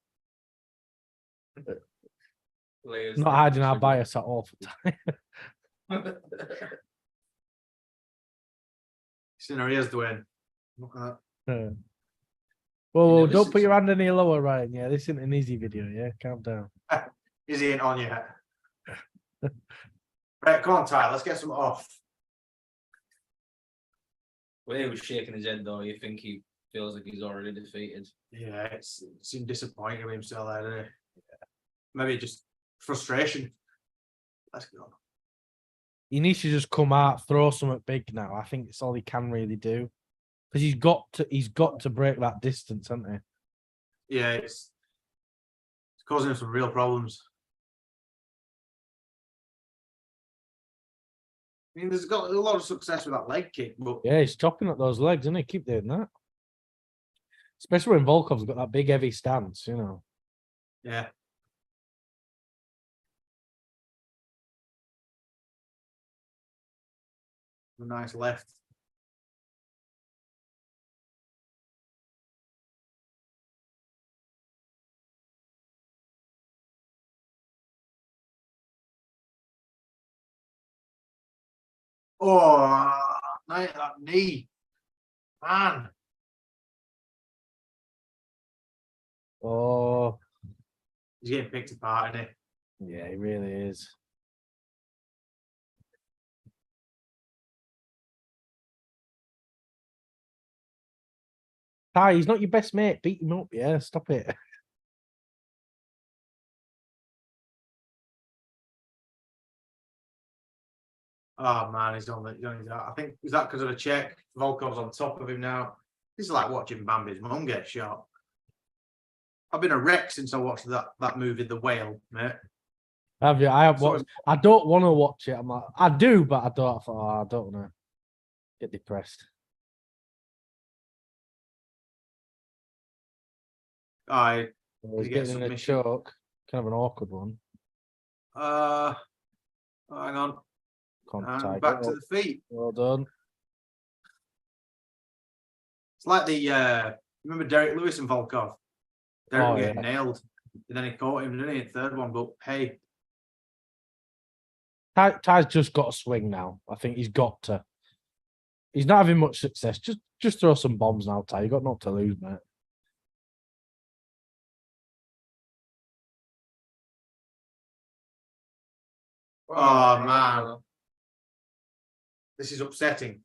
Players Not hiding our bias at all for Ty. It's in our ears, Dwayne. Look at that. Well, never don't said put your so. hand any lower, Ryan. Yeah, this isn't an easy video. Yeah, calm down. Is he ain't on yet? Right, come on, Ty. Let's get some off. When he was shaking his head though, you think he feels like he's already defeated. Yeah, it seemed disappointed with himself there, didn't it? Yeah. Maybe just frustration. Let's go. He needs to just come out, throw something big now. I think it's all he can really do. Because he's got to break that distance, hasn't he? Yeah, it's causing him some real problems. I mean, there's got a lot of success with that leg kick, but Yeah, he's chopping at those legs, isn't he? Keep doing that. Especially when Volkov's got that big heavy stance, yeah. A nice left. Oh, nice that knee. Man. Oh, He's getting picked apart, isn't he? yeah, he really is. Ty, he's not your best mate. Beat him up, yeah. Stop it. Oh man, he's on the. I think is that because of the check? Volkov's on top of him now. This is like watching Bambi's mum get shot. I've been a wreck since I watched that movie, The Whale, mate. Have you? I have So- watched. I don't want to watch it. I'm like, I do, but I don't. I thought, oh, I don't want to get depressed. I He's get a getting in a submission? choke. Kind of an awkward one. hang on. Come on, And Ty, back go. to the feet. Well done. It's like the remember Derek Lewis and Volkov? Derek Oh, getting yeah. nailed. And then he caught him, didn't he? Third one, but hey, Ty's just got to swing now. I think he's got to. He's not having much success. Just throw some bombs now, Ty. You got nothing to lose, mate. Oh, man. This is upsetting.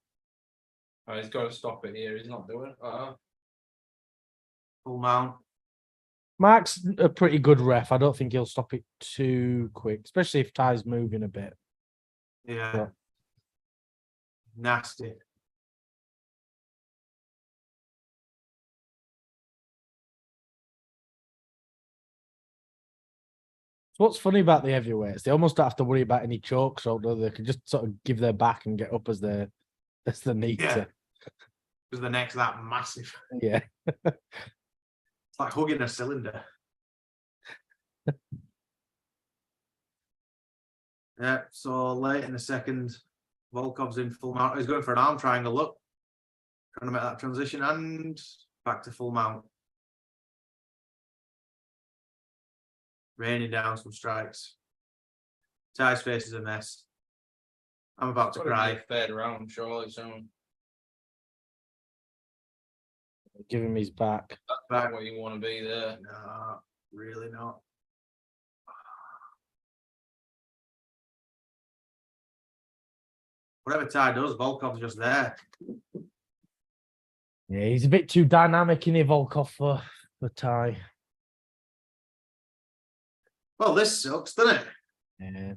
Oh, he's got to stop it here. He's not doing it. Full mount. Mark's a pretty good ref. I don't think he'll stop it too quick, especially if Ty's moving a bit. Yeah. Yeah. Nasty. So what's funny about the heavyweights? They almost don't have to worry about any chokes, or they can just sort of give their back and get up as they need Yeah. to. Because the neck's that massive. Yeah. It's like hugging a cylinder. Yeah, so late in the second, Volkov's in full mount. He's going for an arm triangle, look. Trying to make that transition and back to full mount. Raining down some strikes. Ty's face is a mess. I'm about to cry. Third round, surely soon. Give him his back. That's not what you want to be there. No, really not. Whatever Ty does, Volkov's just there. Yeah, he's a bit too dynamic in Volkov for Ty. Well, this sucks, doesn't it? Yeah. I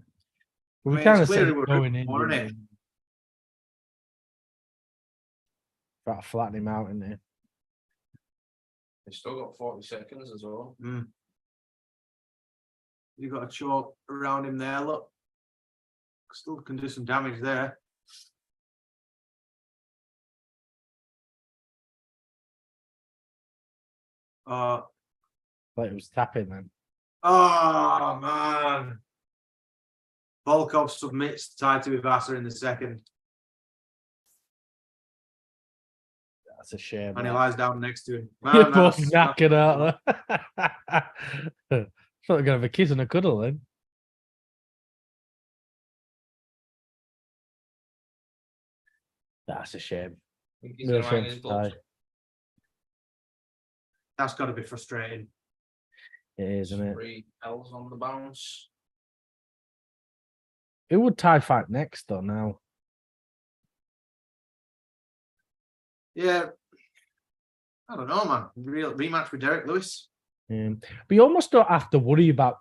We mean, kind of it's clear said we were going good in. for, didn't innit? we? Try to flatten him out, isn't it? He's still got 40 seconds as well. You got a choke around him there, look. Still can do some damage there. Like it was tapping then. Oh man. Volkov submits Ty to Ivasa in the second, That's a shame. and he that. lies down next to him. You're Man, both that's- knackered out there. Thought they're gonna have a kiss and a cuddle then. That's a shame. I think he's Real gonna hang shame his for gloves Ty. up. That's got to be frustrating. It is, isn't it? 3 L's on the bounce. Who would Ty fight next though now? Yeah. I don't know, man. Real rematch with Derek Lewis. But you almost don't have to worry about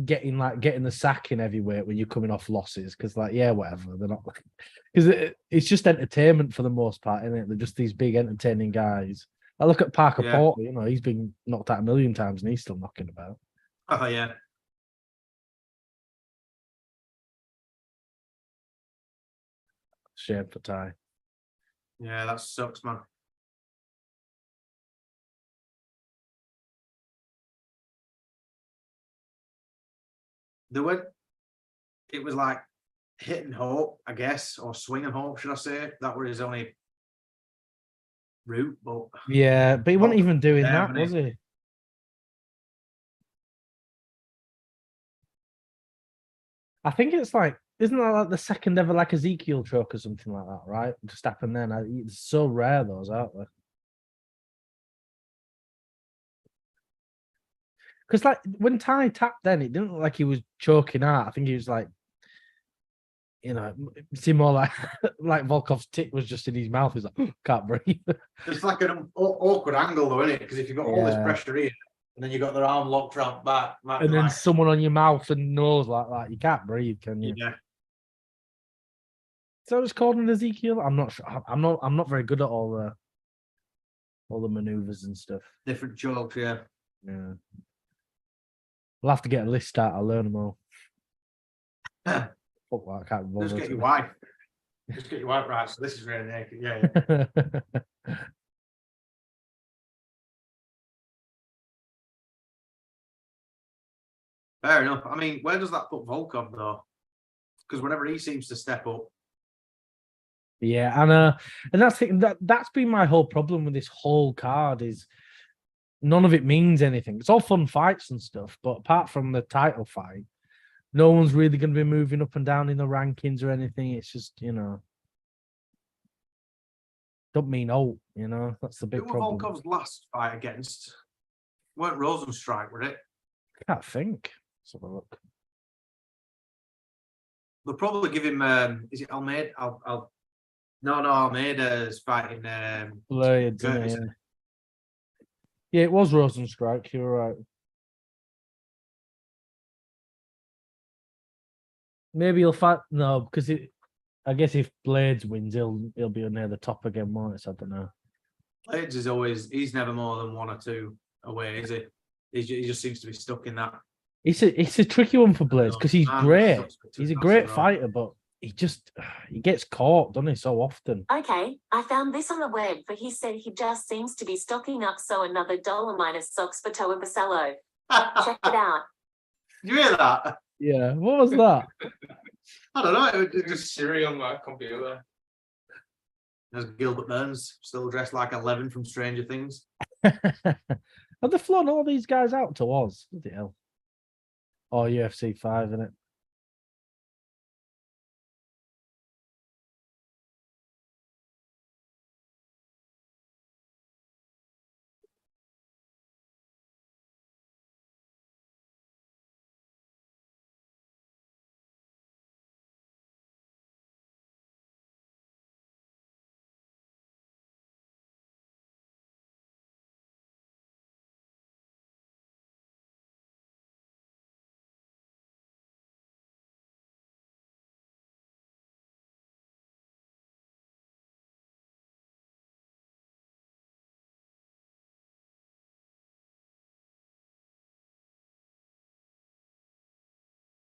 getting the sack in heavyweight when you're coming off losses, because whatever, they're not like, because it's just entertainment for the most part, isn't it? They're just these big entertaining guys. I look at Parker Yeah. Porter, he's been knocked out a million times and he's still knocking about. Oh yeah. Shame for Ty. Yeah, that sucks, man. It was like hit and hope, I guess, or swing and hope, should I say? That was his only route, but Yeah, but he wasn't even doing Yeah, that, but was he? I think it's like, isn't that like the second ever like Ezekiel choke or something like that, right? Just happened then. It's so rare those out there. Because like when Ty tapped, then it didn't look like he was choking out. I think he was like, it seemed more like like Volkov's tit was just in his mouth. He's like, can't breathe. it's like an awkward angle, though, isn't it? Because if you've got all this Yeah. pressure here, and then you've got their arm locked around back, might be And then like, someone on your mouth and nose like that, you can't breathe, can you? yeah, that just called an Ezekiel? I'm not sure. I'm not very good at all the maneuvers and stuff. Different jokes, yeah. Yeah. We'll have to get a list out. I'll learn them all. Fuck that, I can't Just bother. get your wife. Just get your wife right. So this is really naked. Yeah. Fair enough. I mean, where does that put Volkov though? Because whenever he seems to step up, Yeah, and that's been my whole problem with this whole card is none of it means anything. It's all fun fights and stuff, but apart from the title fight, no one's really going to be moving up and down in the rankings or anything. It's just, don't mean that's the big who was problem. Volkov's last fight against? Weren't Rosenstrike, were it? I can't think. Let's have a look. They'll probably give him. Is it Almeida? No, Almeida's fighting. Blades, Curtis. isn't it? Yeah, it was Rosenstrike. You're right. Maybe he'll fight. No, because I guess if Blades wins, he'll be near the top again, won't it? So I don't know. Blades is always. He's never more than 1 or 2 away, is he? He just seems to be stuck in that. It's a tricky one for Blades because he's great. He's a great That's fighter, but he gets caught, doesn't he, so often. Okay, I found this on the web, but he said he just seems to be stocking up, so another $- socks for Toa Basello. Check it out. You hear that? Yeah, what was that? I don't know. It Just just Siri on my computer. there's Gilbert Burns still dressed like 11 from Stranger Things. Have they flown all these guys out to Oz? Bloody hell. Oh, UFC 5, isn't it?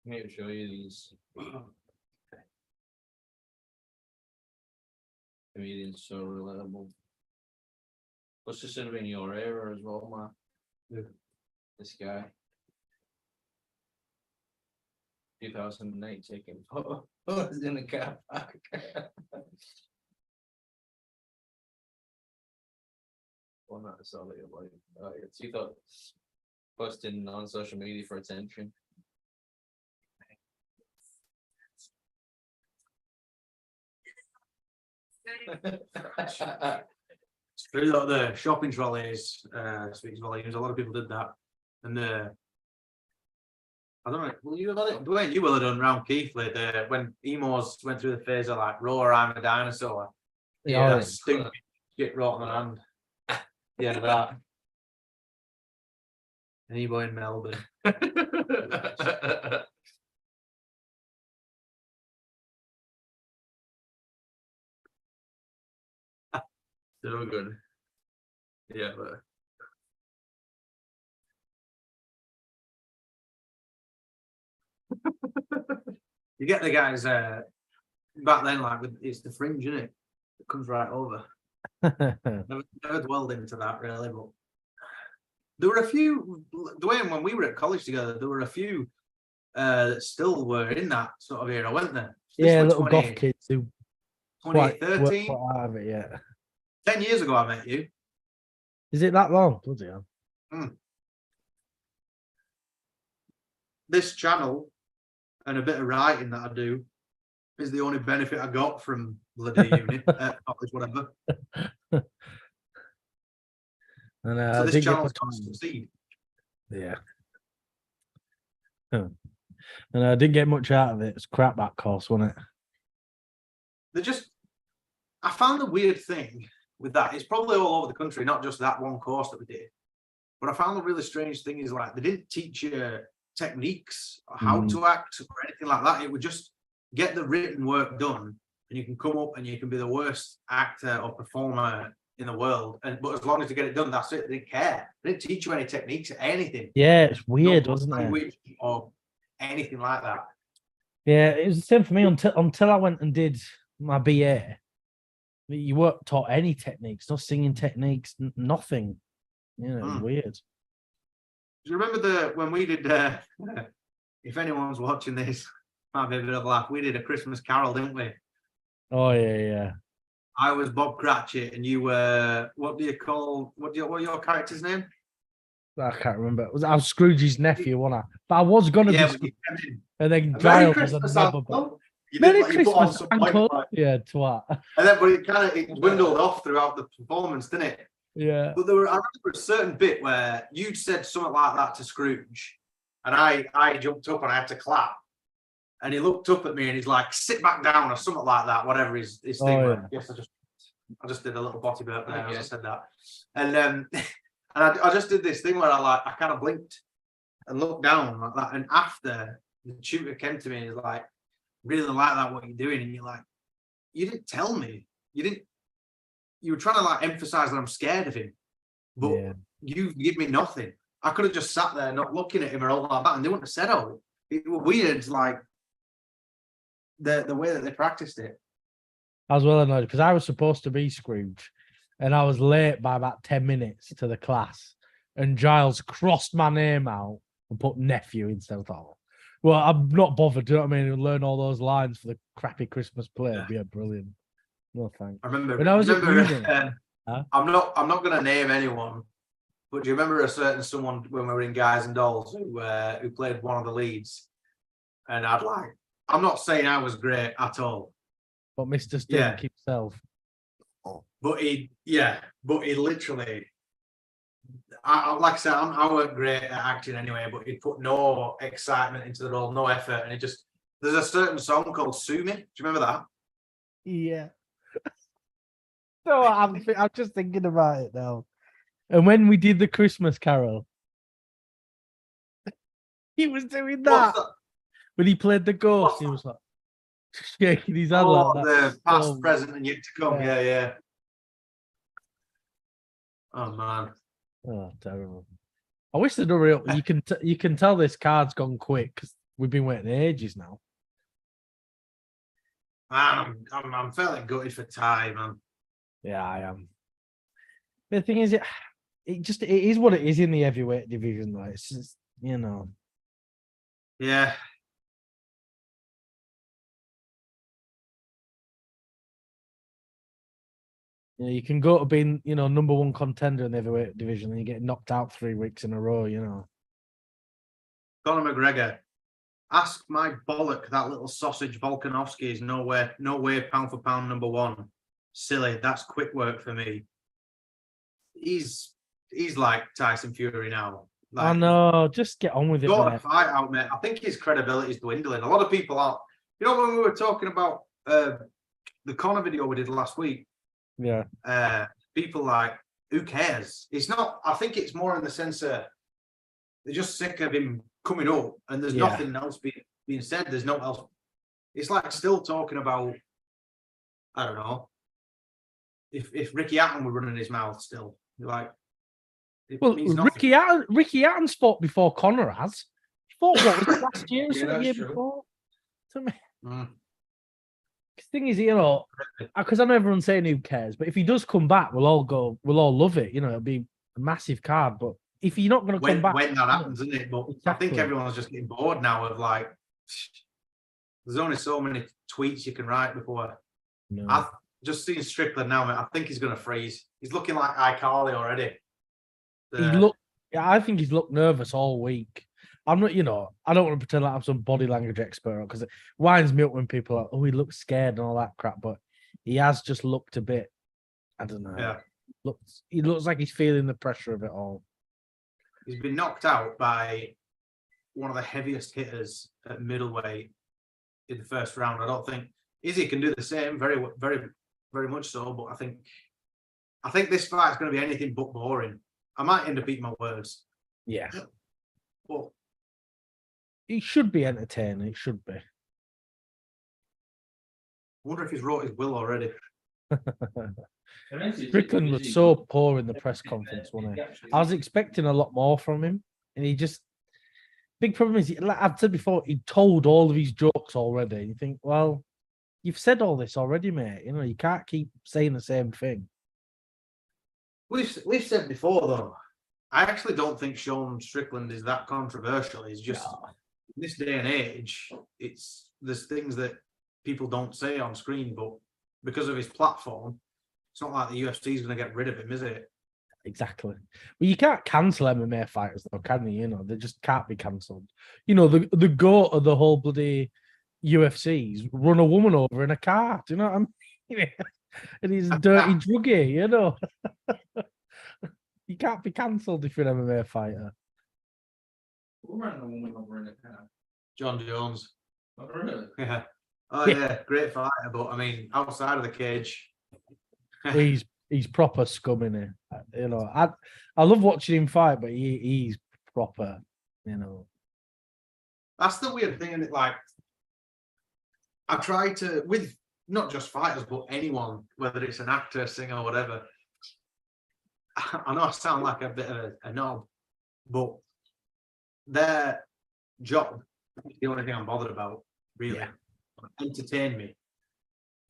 I need to show you these comedians so relatable. What's just in your era as well, man? Yeah. This guy. 2008 taking photos in the car park. Well, not saw that like you thought posting on social media for attention. It's true that the shopping trolleys speaks volumes. A lot of people did that, and I don't know. Will you have had it? Dwayne, you will have done round Keithley when emos went through the phase of like roar, I'm a dinosaur. Yeah, that stinky shit right on the hand. Yeah, that. An emo in Melbourne. So good. Yeah, but You get the guys back then, like it's the fringe, isn't it? It comes right over. Never dwelled into that really, but there were a few. Dwayne, when we were at college together, there were a few that still were in that sort of era, weren't there? Yeah, little goth kids who 2013. quite out of it, yeah. 10 years ago, I met you. Is it that long? Bloody hell. This channel and a bit of writing that I do is the only benefit I got from bloody uni, college, whatever. And So I this did get channel's much- got to succeed. Yeah. Huh. And I didn't get much out of it. It's crap, that course, wasn't it? I found the weird thing with that. It's probably all over the country, not just that one course that we did. But I found the really strange thing is like they didn't teach you techniques or how to act or anything like that. It would just get the written work done and you can come up and you can be the worst actor or performer in the world, but as long as you get it done, that's it. They didn't care. They didn't teach you any techniques, anything. Yeah, it's weird, No wasn't it? language or anything like that. Yeah, it was the same for me until I went and did my BA. You weren't taught any techniques, no singing techniques, nothing. You know, it was weird. Do you remember when we did? If anyone's watching this, might be a bit of a laugh. We did a Christmas Carol, didn't we? Oh yeah. I was Bob Cratchit, and you were what do you call? What your character's name? I can't remember. I was Scrooge's nephew, wasn't I? But I was gonna be Scrooge. And then Giles was another. Merry Christmas, Uncle. Yeah, twat. And then, but it dwindled off throughout the performance, didn't it? Yeah. But I remember a certain bit where you said something like that to Scrooge, and I jumped up and I had to clap, and he looked up at me and he's like, "Sit back down" or something like that, whatever his thing was. Yes, I just did a little botty burp there as I said that, and and I just did this thing where I kind of blinked and looked down like that, and after the tutor came to me and he's like, "Really like that what you're doing," and you're like, "You didn't tell me. You were trying to like emphasize that I'm scared of him, but you give me nothing. I could have just sat there not looking at him or all like that, and they wouldn't have said, oh, it was weird, like the way that they practiced it." I was well annoyed because I was supposed to be Scrooge and I was late by about 10 minutes to the class, and Giles crossed my name out and put nephew instead of all. Well, I'm not bothered, do you know what I mean? Learn all those lines for the crappy Christmas play. It'd be brilliant. No thanks. I remember when I was at uni, I'm not going to name anyone, but do you remember a certain someone when we were in Guys and Dolls who played one of the leads? And I'm not saying I was great at all, but Mr. Stink himself. But he literally, like I said, I weren't great at acting anyway, but he put no excitement into the role, no effort, and there's a certain song called "Sue Me." Do you remember that? Yeah. No, I'm just thinking about it now. And when we did the Christmas Carol, he was doing that. When he played the ghost, he was like shaking his hand like that. The past, present, and yet to come. Yeah. Oh man. Oh, terrible. I wish they'd hurry up. You can tell this card's gone quick because we've been waiting ages now. Man, I'm feeling gutted for Ty, man. Yeah, I am. But the thing is, it is what it is in the heavyweight division. Like, it's just, you know. Yeah. Yeah, you can go to being, number one contender in the heavyweight division and you get knocked out 3 weeks in a row, Conor McGregor, ask my bollock that little sausage Volkanovski is no way pound for pound number one. Silly, that's quick work for me. He's like Tyson Fury now. Like, I know, just get on with it. Got a fight out, mate. I think his credibility is dwindling. A lot of people are. When we were talking about the Conor video we did last week, people like, who cares? It's not. I think it's more in the sense that they're just sick of him coming up, and there's nothing else being said. There's no else. It's like still talking about. I don't know. If Ricky Hatton were running his mouth still, like. Ricky Hatton's fought before Conor has. He fought what was it last year or the year before? To me. The thing is, because I know everyone's saying who cares, but if he does come back, we'll all love it. It'll be a massive card. But if you're not going to come back, when that happens, isn't it? But exactly. I think everyone's just getting bored now of like, there's only so many tweets you can write before. No. I've just seen Strickland now, man. I think he's going to freeze. He's looking like iCarly already. I think he's looked nervous all week. I'm not, I don't want to pretend like I'm some body language expert because it winds me up when people are, oh, he looks scared and all that crap. But he has just looked a bit, I don't know. Yeah. He looks like he's feeling the pressure of it all. He's been knocked out by one of the heaviest hitters at middleweight in the first round. I don't think Izzy can do the same, very, very, very much so. But I think this fight's going to be anything but boring. I might end up eating my words. Yeah. But it should be entertaining. It should be. wonder if he's wrote his will already. Strickland was so poor in the press conference, wasn't he? I was expecting a lot more from him, and he just. Big problem is, like I've said before, he told all of his jokes already. You think, well, you've said all this already, mate. You know, you can't keep saying the same thing. We've said before though. I actually don't think Sean Strickland is that controversial. He's just in this day and age, there's things that people don't say on screen, but because of his platform, it's not like the UFC is going to get rid of him, is it? Exactly. Well, you can't cancel MMA fighters, though, can you? You know, they just can't be cancelled. You know, the goat of the whole bloody UFC's run a woman over in a car. Do you know what I mean? And he's a dirty druggie, you know. You can't be cancelled if you're an MMA fighter. Who ran a woman over in a car? John Jones. Oh, really? Yeah. Oh yeah, great fighter, but I mean, outside of the cage, he's proper scum in it. You know, I love watching him fight, but he's proper. You know, that's the weird thing, and like, I try to with not just fighters, but anyone, whether it's an actor, singer, whatever. I know I sound like a bit of a knob, but their job is the only thing I'm bothered about, really. Yeah. Entertain me.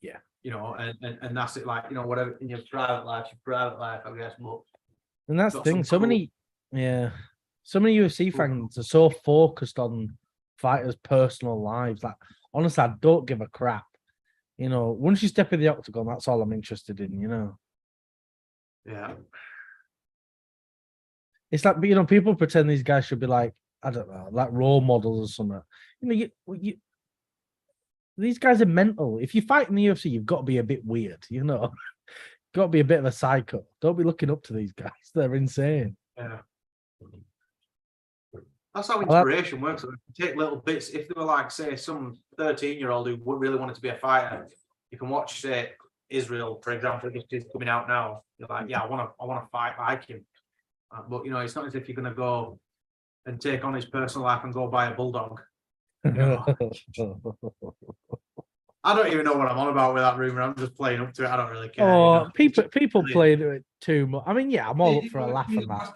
Yeah. You know, and that's it, like, you know, whatever in your private life, I guess. But and that's the got thing. some So many UFC fans are so focused on fighters' personal lives. Like, honestly, I don't give a crap. You know, once you step in the octagon, that's all I'm interested in. You know. Yeah. It's like, you know, people pretend these guys should be like, I don't know, like role models or something. You know, these guys are mental. If you fight in the UFC, you've got to be a bit weird, you know. Got to be a bit of a psycho. Don't be looking up to these guys. They're insane. Yeah. That's how inspiration works. If you take little bits, if they were like, say, some 13-year-old who really wanted to be a fighter, you can watch, say, Israel, for example, this is coming out now. You're like, yeah, I want to fight like him. But you know, it's not as if you're going to go and take on his personal life and go buy a bulldog. You know? I don't even know what I'm on about with that rumor. I'm just playing up to it. I don't really care. Oh, you know? people play into it too much. I mean, yeah, I'm all up for a laugh and that.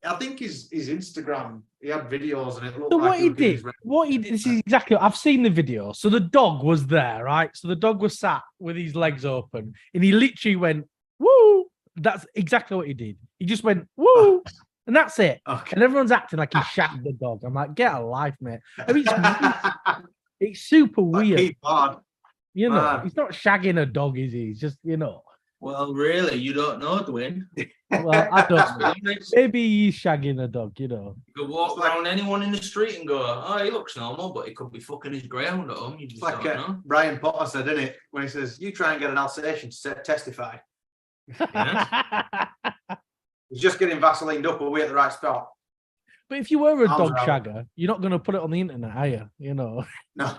I think his Instagram, he had videos and it looked So like what he did, this is exactly, I've seen the video. So the dog was there, right? So the dog was sat with his legs open and he literally went, woo. That's exactly what he did. He just went, woo. And that's it. Okay. And everyone's acting like he shagged the dog. I'm like, get a life, mate. I mean, it's super weird. You know, he's not shagging a dog, is he? He's just, you know. Well, really, you don't know, Dwain. Well, I don't know. Maybe he's shagging a dog, you know. You could walk around anyone in the street and go, oh, he looks normal, but he could be fucking his ground at home. You just like don't know. Brian Potter said, didn't it? When he says, you try and get an Alsatian to testify. Yeah. He's just getting Vaselined up. Are we at the right spot? But if you were a Arms dog out. shagger, you're not going to put it on the internet, are you? You know. No.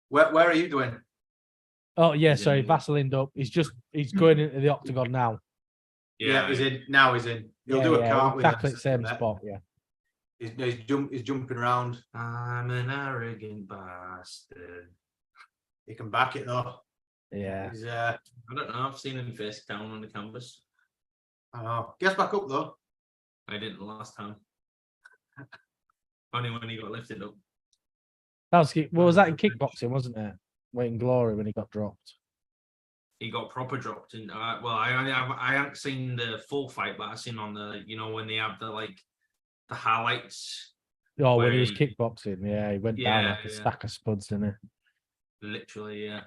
Where are you doing? Oh yeah, sorry, Vaselined up. He's going into the octagon now. Yeah, he's in. Now he's in. He'll Yeah, do a cart with exactly us the same there. spot. Yeah. He's jumping around. I'm an arrogant bastard. He can back it though. Yeah. He's, I don't know. I've seen him face down on the canvas. I know. Gets back up though. I didn't the last time. Only when he got lifted up. That was that in kickboxing, wasn't it? Waiting Glory when he got dropped. He got proper dropped in. I haven't seen the full fight, but I've seen on the, you know, when they have the highlights. Oh, when he was kickboxing, yeah, he went down like a yeah. stack of spuds, didn't he? Literally, yeah.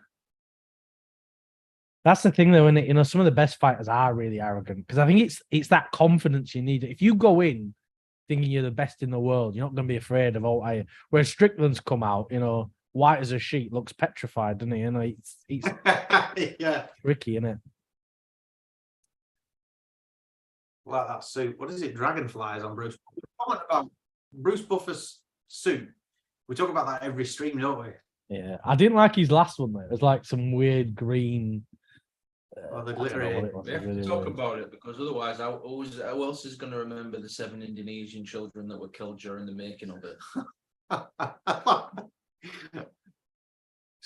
That's the thing, though, isn't it? You know, some of the best fighters are really arrogant because I think it's that confidence you need. If you go in thinking you're the best in the world, you're not going to be afraid of all. Whereas Strickland's come out, you know, white as a sheet, looks petrified, doesn't he? You know, it's yeah, tricky, isn't it? Like that suit. What is it? Dragonflies on Bruce. We comment about Bruce Buffer's suit. We talk about that every stream, don't we? Yeah, I didn't like his last one though. It was like some weird green. The glittery. We have to talk about it because otherwise, how else is going to remember the 7 Indonesian children that were killed during the making of it?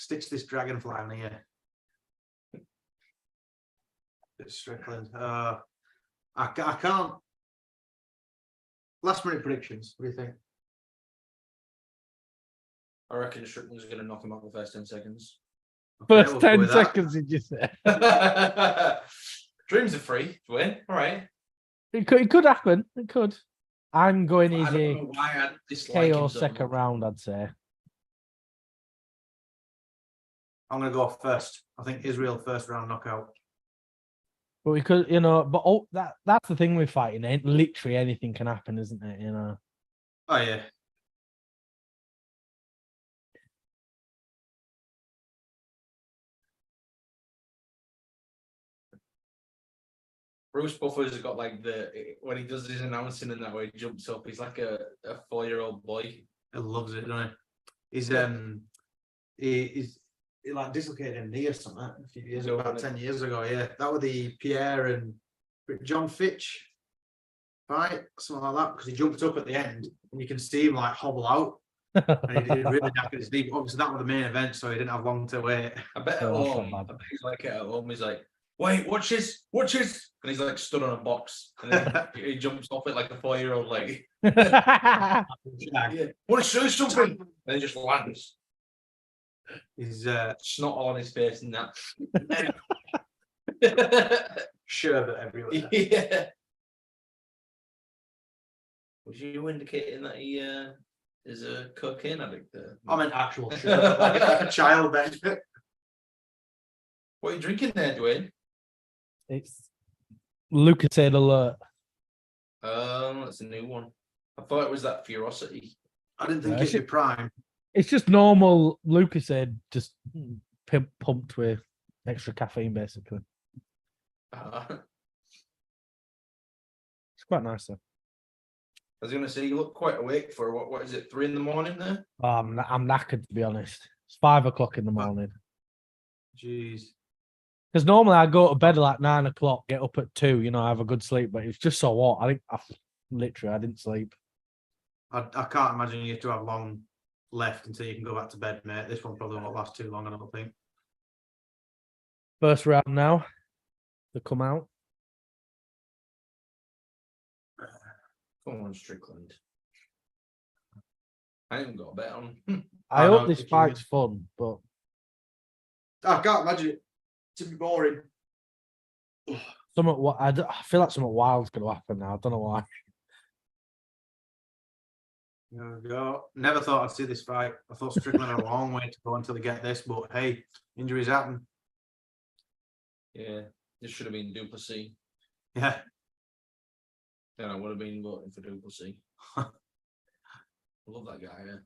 stitch this dragonfly on here. It's Strickland. I can't. Last minute predictions. What do you think? I reckon Strickland's going to knock him out the first 10 seconds. Okay, First we'll go 10 with that. seconds, did you say? Dreams are free to win. All right. It could happen. It could. I'm going I don't easy. know why I dislike KO him so second much. round, I'd say. I'm going to go first. I think Israel first round knockout. But we could, but that's the thing with fighting. Literally anything can happen, isn't it? Oh, yeah. Bruce Buffer's got like when he does his announcing and that way he jumps up, he's like a 4-year-old boy. He loves it, doesn't he? He's like dislocated a knee or something a few years ago, about 10 years ago. Yeah, that was the Pierre and John Fitch fight, something like that, because he jumped up at the end and you can see him like hobble out. And he did really knackered his knee. Obviously, that was the main event, so he didn't have long to wait. I bet at Oh, home, that's not I bad. bet he's like at home, he's like, wait, watch this. And he's like stood on a box and then he jumps off it like a 4-year-old leg. Yeah. Want to show you something? And he just lands. He's Snot all on his face and that. sherbet everywhere. Yeah. Was you indicating that he is a cocaine addict there? I meant actual sherbet, like a child benefit. What are you drinking there, Dwayne? It's Lucasade alert. That's a new one. I thought it was that Ferocity. I didn't think Yeah, it'd be prime. It's just normal Lucasade, just pumped with extra caffeine, basically. I It's quite nice, though. was going to say, you look quite awake for what is it, 3 a.m. there? I'm knackered, to be honest. It's 5 o'clock in the morning. Jeez. Because normally I go to bed at like 9 o'clock, get up at 2, have a good sleep, but it's just so what? I didn't sleep. I can't imagine you to have long left until you can go back to bed, mate. This one probably won't last too long, I don't think. First round now. They come out. Come on, Strickland. I haven't got a bet on. I I hope know, this if you fight's fun, but I can't imagine it to be boring. I feel like something wild's going to happen now. I don't know why. There we go. Never thought I'd see this fight. I thought Strickland had a long way to go until they get this, but hey, injuries happen. Yeah, this should have been Duplessis. Yeah. Then I would have been voting for Duplessis. I love that guy, yeah. I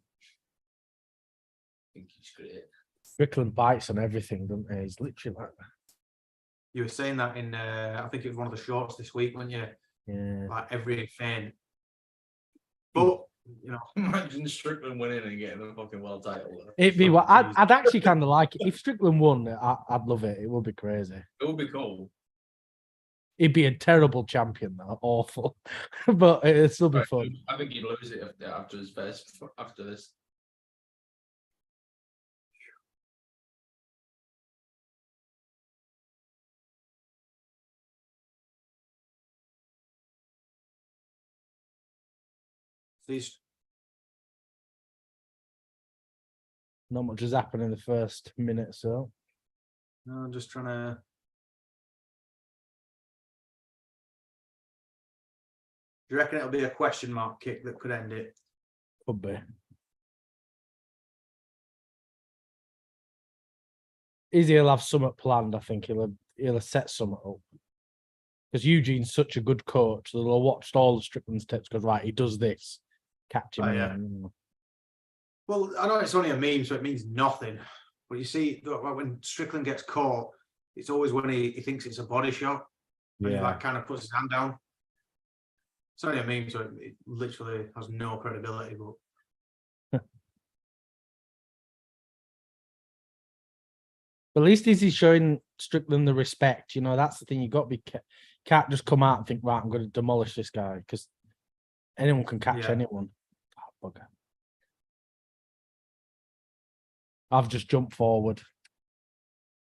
think he's great. Strickland bites on everything, doesn't he? He's literally like that. You were saying that in, I think it was one of the shorts this week, weren't you? Yeah. Like every feint. But, Imagine Strickland winning and getting the fucking world title. It'd be Oh, what jeez. I'd actually kind of like it. If Strickland won, I'd love it. It would be crazy. It would be cool. He'd be a terrible champion, though. Awful. But it'd still be Right, fun. I think he'd lose it after his first, after this. these, Not much has happened in the first minute or so. I'm just trying to. Do you reckon it'll be a question mark kick that could end it? Could be. He'll have something planned. I think he'll have set something up. Because Eugene's such a good coach, they'll have watched all the Strickland's tips. Because right, he does this, catch him. Oh, yeah. Well, I know it's only a meme, so it means nothing. But you see, when Strickland gets caught, it's always when he thinks it's a body shot. When he Yeah. like kind of puts his hand down. It's only a meme, so it literally has no credibility. But At least he's showing Strickland the respect. That's the thing. You got to be can't just come out and think, right, I'm going to demolish this guy, because anyone can catch Yeah. anyone. Oh, bugger. I've just jumped forward.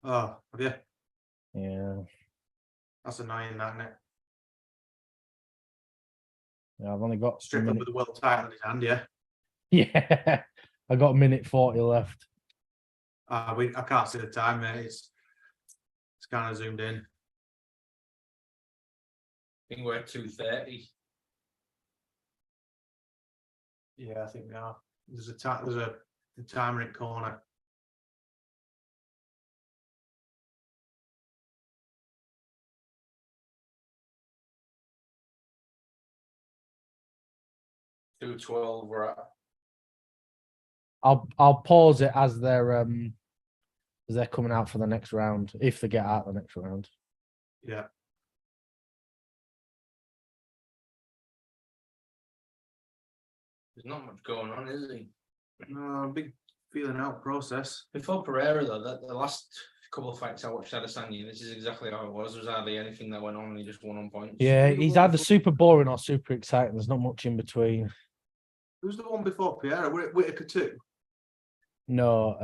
Oh, have you? Yeah. That's annoying, that, isn't it? Yeah, I've only got a Strickland minute. with the world title in his hand, yeah. Yeah. I got a minute 40 left. I can't see the time, mate. It's kind of zoomed in. I think we're at 2:30. Yeah, I think we are. There's a timer in corner. $2:12 we're at. I'll pause it as they're coming out for the next round, if they get out the next round. Yeah. There's not much going on, is he? No, big feeling out process. Before Pereira, though, the last couple of fights I watched Adesanya, this is exactly how it was. There was hardly anything that went on, and he just won on points. Yeah, he's either super boring or super exciting. There's not much in between. Who's the one before Pierre? Whitaker too? No,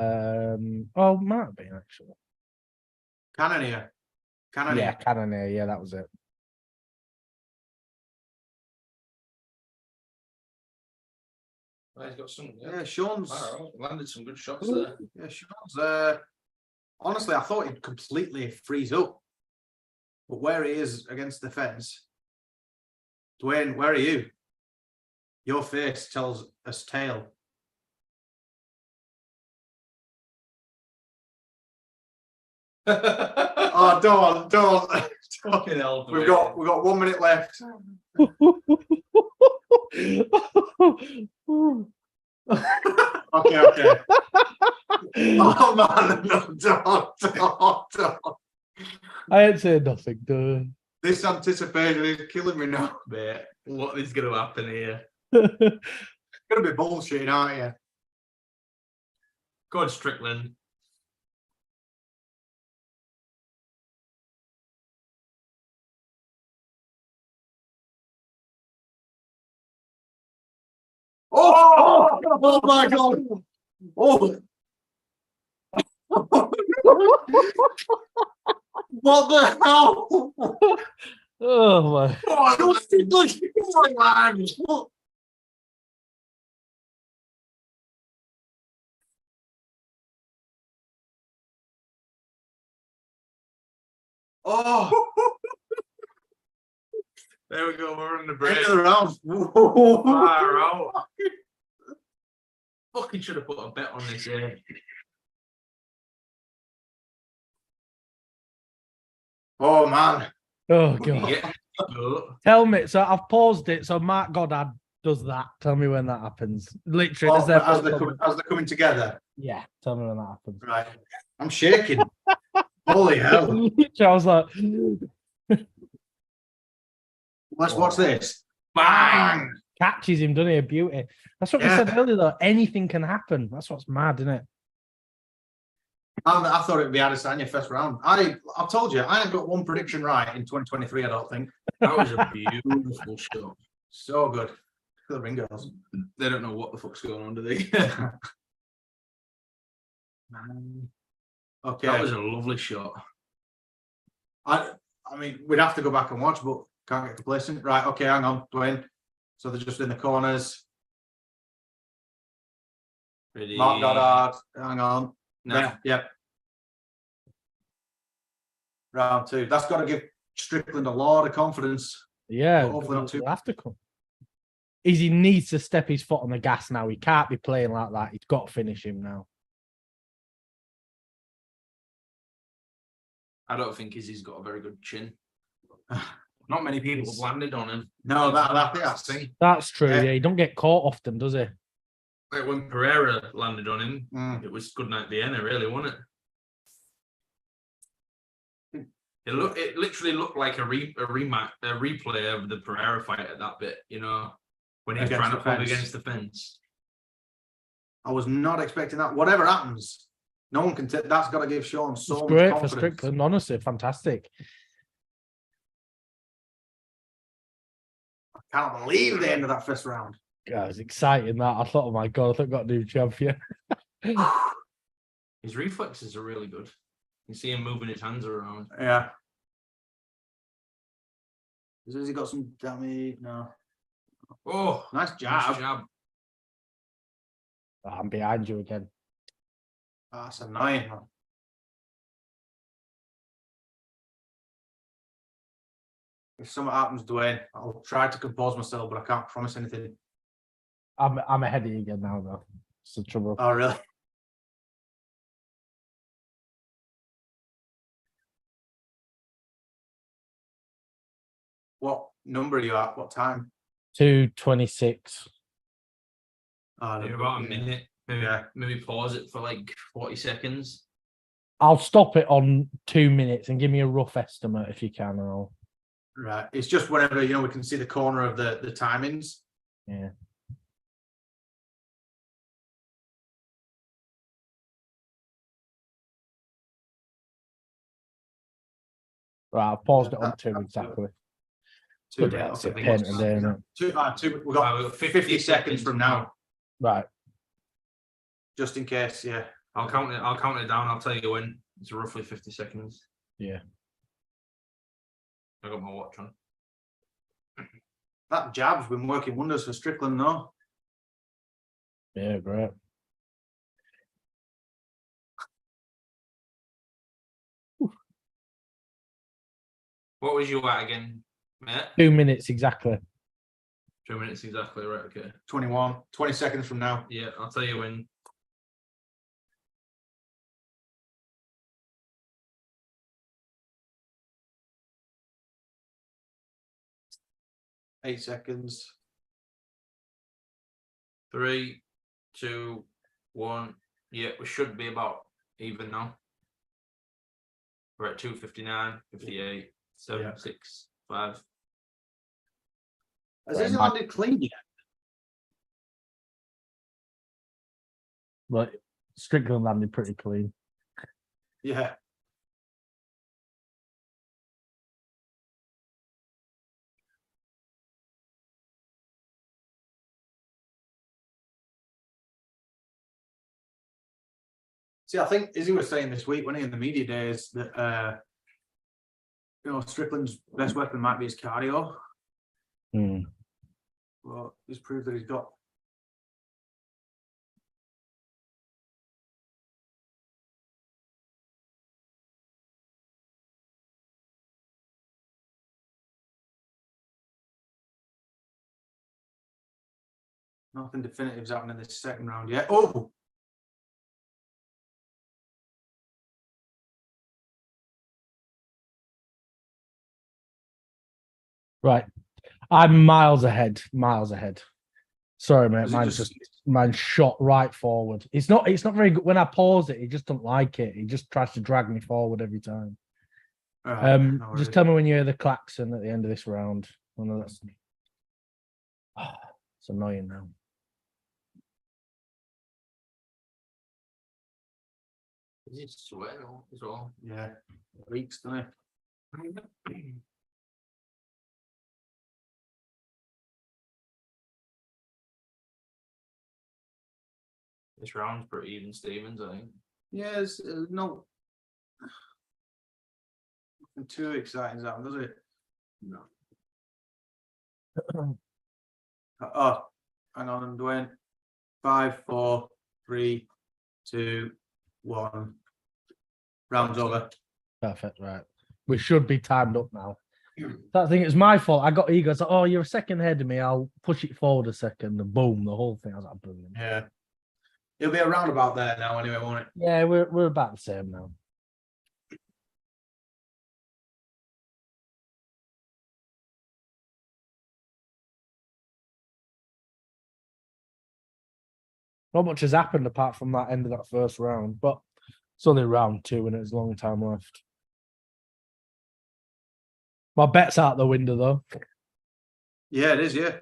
oh, might have been actually. Cannonier. Yeah, Cannoneer. Yeah, that was it. Well, he's got some. Yeah, Sean's. Landed some good shots there. Yeah, Sean's. Honestly, I thought he'd completely freeze up, but where he is against the fence, Dwain, where are you? Your face tells us tale. Oh, don't. Fucking hell, We've got 1 minute left. Okay. Oh man, no, don't. I ain't saying nothing, duh. This anticipation is killing me now. Mate, what is going to happen here? It's gonna be bullshit, aren't you? Go on, Strickland. Oh my god! Oh! What the hell? Oh my! Oh! There we go. We're on the break. End of the round. Far out. Fucking should have put a bet on this here. Oh man. Oh god! Yeah. Go. Tell me. So I've paused it. So Mark Goddard does that. Tell me when that happens. Literally, Oh, as they're coming together. yeah. Tell me when that happens. Right. I'm shaking. Holy hell. Literally, I was like, Let's watch this. Bang! catches him, doesn't he? A beauty. That's what we Yeah. said earlier, though. Anything can happen. That's what's mad, isn't it? I thought it'd be Adesanya first round. I've told you, I ain't got one prediction right in 2023, I don't think. That was a beautiful shot. So good. The ring girls. They don't know what the fuck's going on, do they? Okay. That was a lovely shot. I mean, we'd have to go back and watch, but can't get complacent. Right, okay, hang on, Dwain. So they're just in the corners. Ready? Mark Goddard, hang on. No. Yep. Round two. That's got to give Strickland a lot of confidence. Yeah, But hopefully not too. he'll have to come. He needs to step his foot on the gas now. He can't be playing like that. He's got to finish him now. I don't think Izzy's got a very good chin. Not many people have landed on him. No, that's the thing. That's true. Yeah. Yeah, he don't get caught often, does he? Like when Pereira landed on him, Mm. it was good night Vienna, really, wasn't it? It literally looked like a replay of the Pereira fight at that bit, you know, when he's Against trying the to pull fence. against the fence. I was not expecting that. Whatever happens, no one can take. That's got to give Sean so It's much great for confidence. Strickland. Honestly, fantastic. I can't believe the end of that first round. Yeah, it's exciting that. I thought, oh my god, I think I got a new champion. His reflexes are really good. You see him moving his hands around. Yeah. Has he got some damage? No. Oh, Nice nice jab. jab. Oh, I'm behind you again. That's annoying. If something happens, Dwayne, I'll try to compose myself, but I can't promise anything. I'm ahead of you again now, though. It's the trouble. Oh, really? What number are you at? What time? 2:26. Maybe about a minute. Maybe, Yeah. maybe pause it for like 40 seconds. I'll stop it on 2 minutes and give me a rough estimate if you can. And I'll... Right. It's just whenever, we can see the corner of the timings. Yeah. Right, I've paused it on 2 exactly. Two, But right, that's okay. it, paint and day, innit? We've got 50 seconds from now, Right. just in case. Yeah. I'll count it down. I'll tell you when. It's roughly 50 seconds. Yeah. I got my watch on. That jab's been working wonders for Strickland, though. Yeah, great. What was you at again, mate? 2 minutes exactly. 2 minutes exactly, right? Okay. 20 seconds from now. Yeah, I'll tell you when. Eight seconds. 3, 2, 1. Yeah, we should be about even now. We're at 2:59, 58, 7, Yeah. 6, 5. Has Right, he landed clean yet? But Strickland landed pretty clean. Yeah. See, I think Izzy was saying this week when he in the media days that Strickland's best weapon might be his cardio. Hmm. Well, he's proved that he's got. Nothing definitive's happening in this second round yet. Oh, Right. I'm miles ahead. Miles ahead. Sorry, mate. has he Mine's just- mine's shot right forward. It's not very good. When I pause it, he just don't like it. He just tries to drag me forward every time. Alright, no worries. Just tell me when you hear the klaxon at the end of this round. I know that's it's annoying now. Is it sweating as well? Yeah, weeks, doesn't This round's pretty even, Stevens, I think. he? Yeah, it's no. Nothing too exciting, does it? No. Oh, hang on, Dwayne. 5, 4, 3, 2, 1. Round's over. Perfect, right. We should be timed up now. That thing, it's my fault. I got ego. It's like, oh, you're a second ahead of me. I'll push it forward a second. And boom, the whole thing. I was like, brilliant. Yeah. It'll be a roundabout there now, anyway, won't it? Yeah, we're about the same now. Not much has happened apart from that end of that first round, but it's only round 2 and there's a long time left. My bet's out the window though. Yeah, it is, yeah.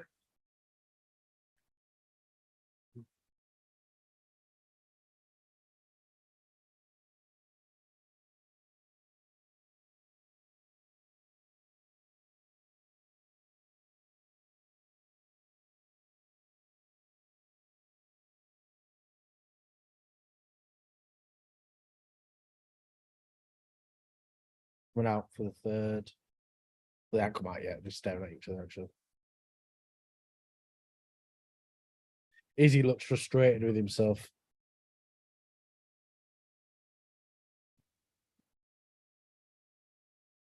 Coming out for the third. They haven't come out yet. Just staring at each other, actually. Izzy looks frustrated with himself.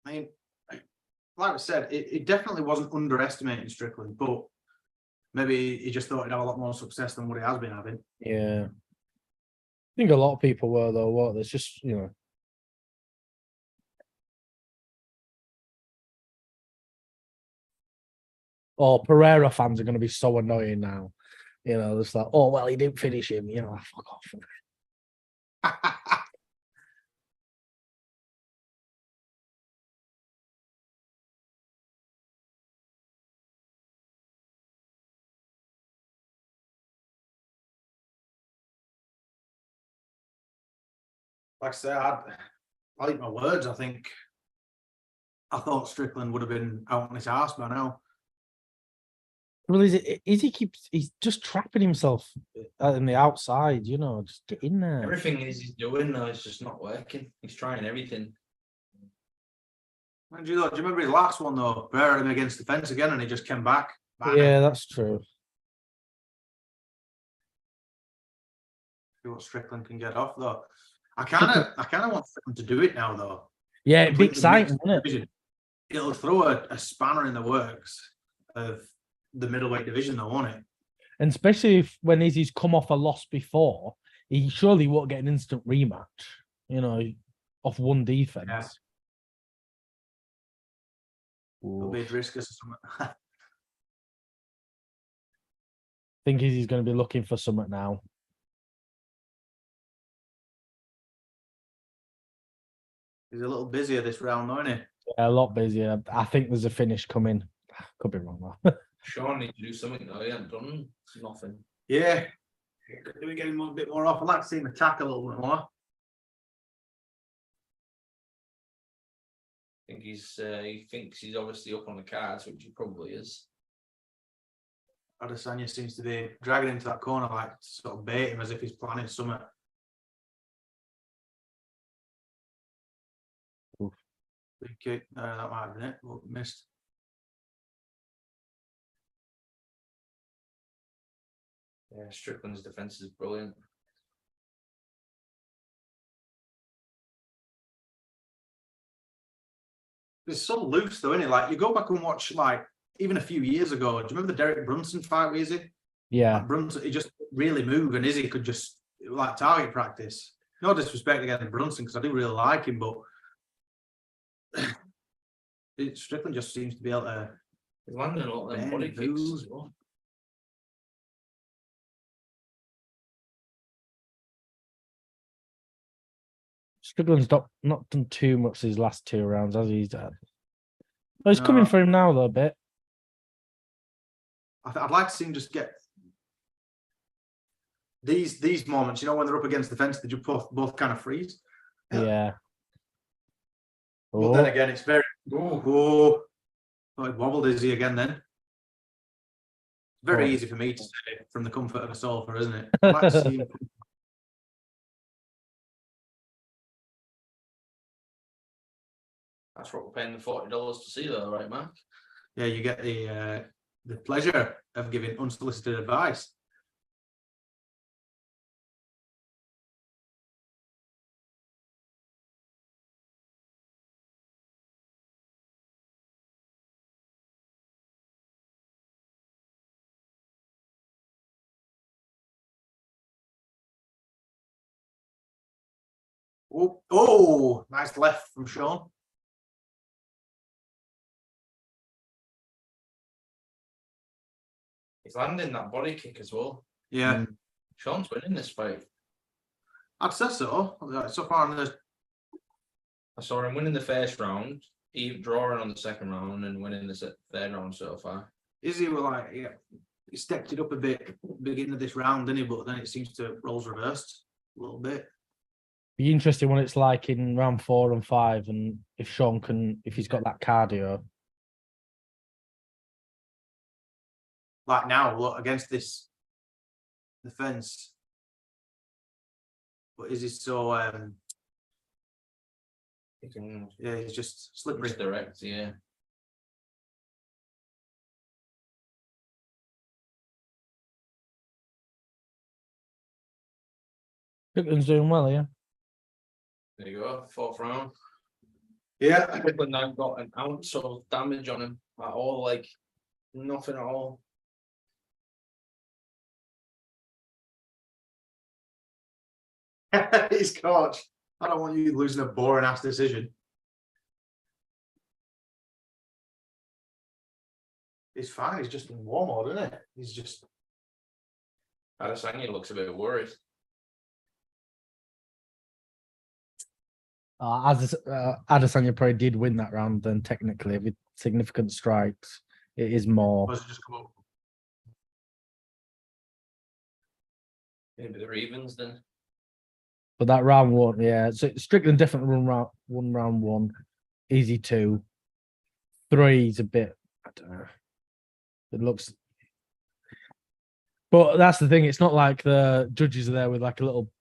I mean, like I said, it definitely wasn't underestimating Strickland, but maybe he just thought he'd have a lot more success than what he has been having. Yeah. I think a lot of people were, though. What? There's just, you know. Oh, Pereira fans are going to be so annoying now. You know, it's like, oh, well, he didn't finish him. You know, fuck off. Like I said, I eat my words. I thought Strickland would have been out on his arse by now. Well, he's just trapping himself in the outside, you know, just get in there. Everything he's doing though is just not working. He's trying everything. Do you remember his last one though? Pereira had him against the fence again, and he just came back. Yeah, that's true. See what Strickland can get off though. I kind of want Strickland to do it now though. Yeah, it'd be exciting, wouldn't it? It'll throw a spanner in the works of the middleweight division, though, won't it? And especially when Izzy's come off a loss before, he surely won't get an instant rematch, you know, off one defense. Yeah. It'll be a Driscus or something. I think Izzy's going to be looking for something now. He's a little busier this round, though, isn't he? Yeah, a lot busier. I think there's a finish coming. Could be wrong, though. Sean needs to do something though. He hasn't done nothing. Yeah. Do we get him a bit more off? I'd like to see him attack a little bit more. I think he thinks he's obviously up on the cards, which he probably is. Adesanya seems to be dragging him to that corner, like sort of bait him as if he's planning something. Big kick. That might have been it, but missed. Yeah, Strickland's defense is brilliant. It's so loose though, isn't it? Like you go back and watch, like even a few years ago. Do you remember the Derek Brunson fight with Izzy? Yeah. Like, Brunson, he just really moved, and Izzy could just like target practice. No disrespect against Brunson because I do really like him, but Strickland just seems to be able to. He's landing a lot of them body kicks as well. Strickland's not done too much these last two rounds, has he? Oh, he's coming for him now, though, a bit. I'd like to see him just get these moments, you know, when they're up against the fence, they just both kind of freeze. Yeah. But then again, it's very. Oh, it wobbled Izzy again then. Very easy for me to say from the comfort of a sofa, isn't it? I'd like to see him. That's what we're paying the $40 to see, though, right, Mark? Yeah, you get the pleasure of giving unsolicited advice. Oh, nice left from Sean. He's landing that body kick as well. Yeah. Sean's winning this fight. I'd say so. So far in the. I saw him winning the first round, drawing on the second round, and winning the third round so far. Izzy were like, yeah, he stepped it up a bit beginning of this round, didn't he? But then it seems to roles reversed a little bit. Be interesting what it's like in round 4 and 5, and if Sean can, if he's got that cardio. Like now, look against this defense, but is he so He can Yeah, he's just slippery. misdirect, yeah. Strickland's doing well, yeah. There you go, 4th round. Yeah. Strickland now got an ounce of damage on him at all, like nothing at all. His coach. I don't want you losing a boring ass decision. He's fine. He's just in war mode, isn't it? He's just. Adesanya looks a bit worried. Adesanya probably did win that round. Then technically, with significant strikes, it is more. Was it just come up? Maybe they're evens then. But that round one, yeah. So Strickland definitely won round one. Easy 2. 3 is a bit. I don't know. It looks. But that's the thing. It's not like the judges are there with like a little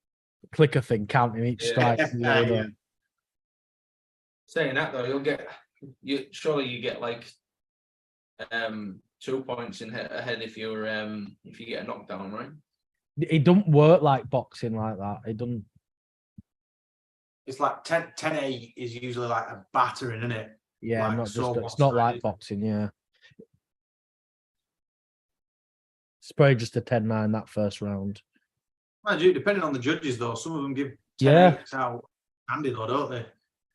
clicker thing counting each strike. Yeah. Saying that though, surely you get like 2 points ahead if you get a knockdown, right? It don't work like boxing like that. It doesn't. It's like 10-8 is usually like a battering, isn't it? Yeah, Like not just. so It's not like lopsided. boxing. Yeah. It's probably just a 10-9 that first round. Mind you, depending on the judges, though, some of them give 10-8 Yeah. out handy, though, don't they?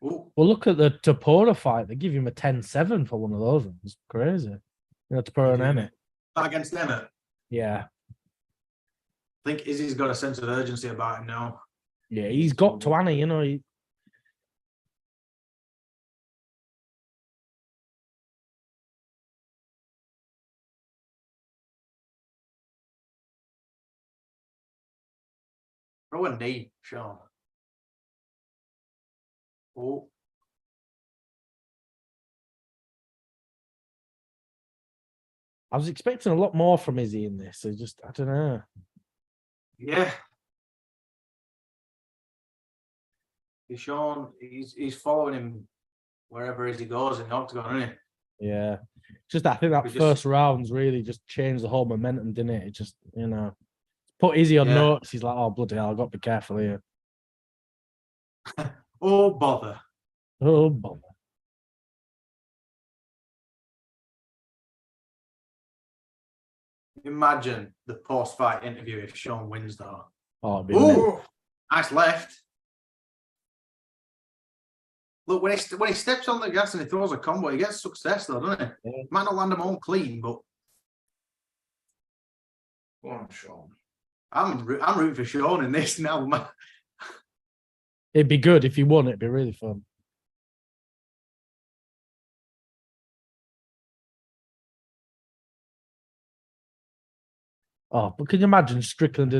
Ooh. Well, look at the Tapora fight. They give him a 10-7 for one of those ones. Crazy. You know, Tapora and Emmett. Against Emmett. Yeah. I think Izzy's got a sense of urgency about him now. Yeah, he's got to Annie, you know. Throw a knee, Sean. Oh. I was expecting a lot more from Izzy in this. I don't know. Yeah. Sean, he's following him wherever he goes in the octagon, isn't he? Yeah. Just I think that We just- first round's really just changed the whole momentum, didn't it? It just, you know, put Izzy on Yeah. notes. He's like, oh, bloody hell, I've got to be careful here. Oh, bother. Oh, bummer. Imagine the post-fight interview if Sean wins, though. Oh, it'd be amazing. Ooh, nice left. Look, when he steps on the gas and he throws a combo, he gets success, though, doesn't he? Yeah. Might not land them all clean, but Go on, Sean. I'm rooting for Sean in this now, man. It'd be good if he won. It'd be really fun. Oh, but can you imagine Strickland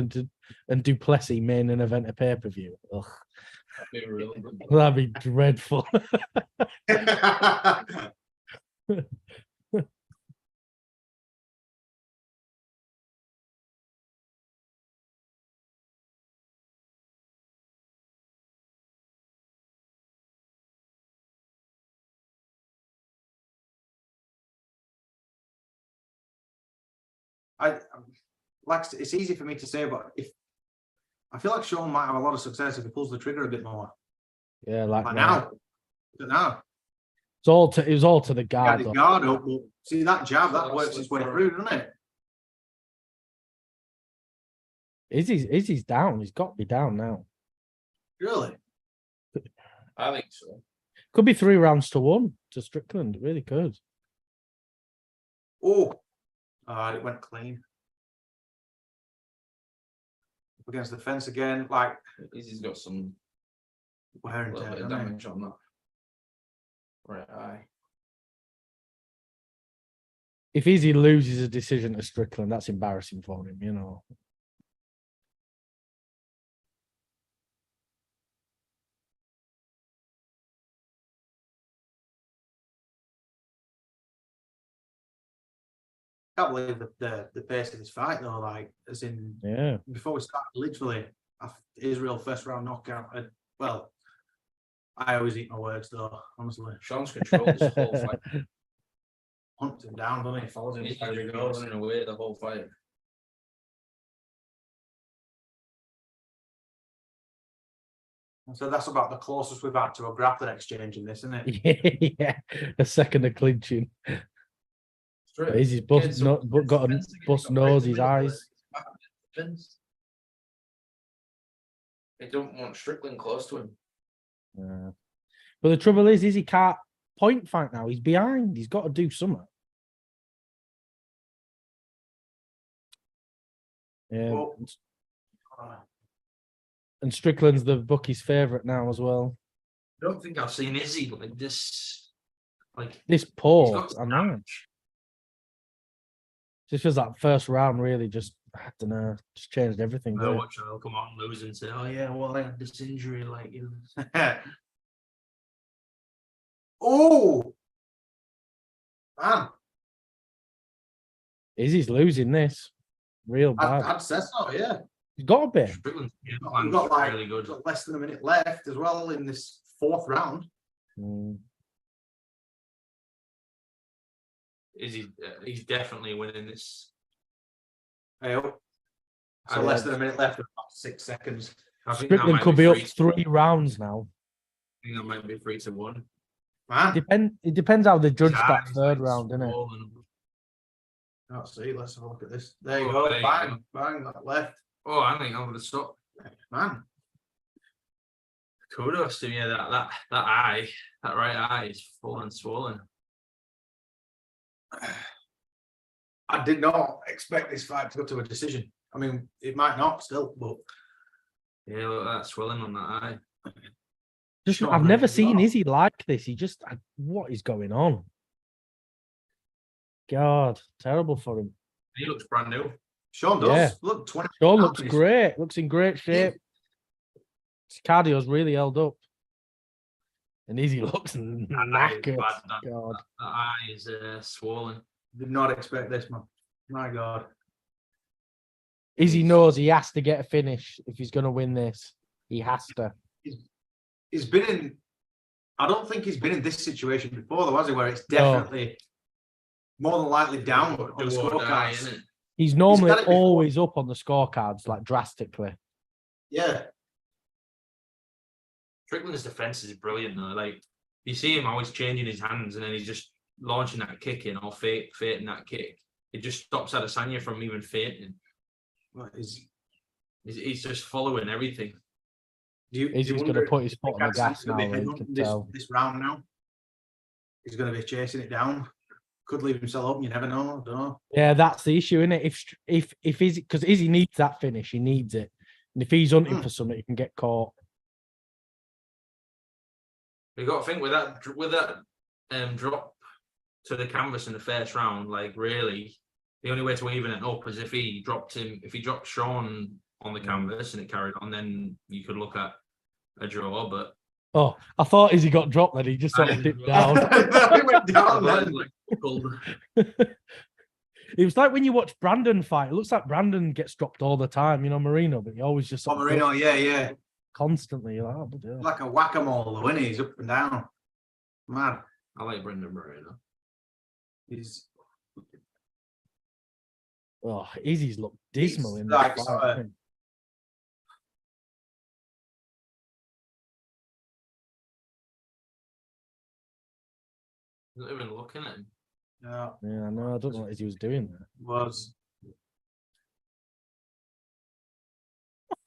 and Duplessis main an event a pay-per-view? Ugh, That'd be really good. that'd be dreadful. I like it's easy for me to say, but if I feel like Sean might have a lot of success if he pulls the trigger a bit more. Yeah, like Like now. now. It was all to the He had guard. his though. guard up, but see that jab, that works its way through, doesn't it? Izzy's down. He's got to be down now. Really? I think so. Could be 3 rounds to 1 to Strickland. It really could. Oh, it went clean. Up against the fence again, like Izzy's got some wear and little tear, bit of doesn't he? damage on that right eye. If Izzy loses a decision to Strickland, that's embarrassing for him, you know. Can't believe the pace of this fight though. Like, as in Yeah. before we start, literally Israel first round knockout. Well, I always eat my words though, honestly. Sean's controlled this whole fight. Hunts him down, doesn't he? Follows him He's every just go. running away the whole fight. So that's about the closest we've had to a grappling exchange in this, isn't it? Yeah, a second of clinching. But Izzy's bust, but got a bust nose, his eyes. They don't want Strickland close to him. Yeah. But the trouble is he can't point fight now. He's behind. He's got to do something. Yeah. Well, And Strickland's the bookie's favourite now as well. I don't think I've seen Izzy like this. Like This he's poor, got I know. Just feels like first round really just, I don't know, just changed everything. I didn't it? watch I'll come out and lose and say, oh yeah, well I had this injury, like you know. Oh, man, Izzy's losing this. Real bad. I'd say so, yeah. He's got to be. Strickland's We've plan got like really good. got less than a minute left as well in this fourth round. Mm. He's definitely winning this. I hope. So I less hope. than a minute left, about 6 seconds. I think that Strickland might could be up 3-1. 3 rounds now. I think that might be 3-1. Man, It depends how they judge His that eyes, third like, round, innit? swollen. let's see. Let's have a look at this. There you Oh, go. there you Bang, go. bang, that left. Oh, I think I'm gonna stop. Man, Kudos to you. That eye, that right eye is full and swollen. I did not expect this fight to go to a decision. I mean, it might not still, but Yeah, look at that swelling on that eye. Just, Sure, I've mate, never as seen well. Izzy like this. What is going on? God, terrible for him. He looks brand new. Sean does. Yeah. Look, 20. Sean looks He's- great. Looks in great shape. His cardio's really held up. And Izzy looks That eye is knackered. bad, that God. eye is swollen. Did not expect this, man. My God. Izzy knows he has to get a finish if he's going to win this. He has to. He's been in. I don't think he's been in this situation before, though, has he? Where it's No. definitely more than likely down on the Do or die, scorecards. innit? He's normally done it before. always up on the scorecards, like drastically. Yeah. Strickland's defense is brilliant though. Like you see him always changing his hands, and then he's just launching that kick in or fainting that kick. It just stops Adesanya from even fainting. Well, He's just following everything. Izzy's going to put his foot on the gas now, you can tell. This round now. He's going to be chasing it down. Could leave himself open. You never know. Don't know. Yeah, that's the issue, isn't it? If Izzy, because Izzy needs that finish, he needs it. And if he's hunting for something, he can get caught. You got to think with that drop to the canvas in the first round. Like really, the only way to even it up is if he dropped Sean on the canvas and it carried on. Then you could look at a draw. But Oh, I thought Izzy got dropped then. He just sort of dipped down. He went down then. It was like when you watch Brandon fight. It looks like Brandon gets dropped all the time, Marino, but he always just sort of Marino, yeah. constantly. You're like, oh, bloody hell. Like a whack-a-mole, though, isn't he? He's up and down. Mad. I like Brendan Moreno. He's Oh, Izzy's looked dismal He's in like, this fight. Not even looking at him. yeah, Yeah, I know. I don't know what Izzy was doing there. was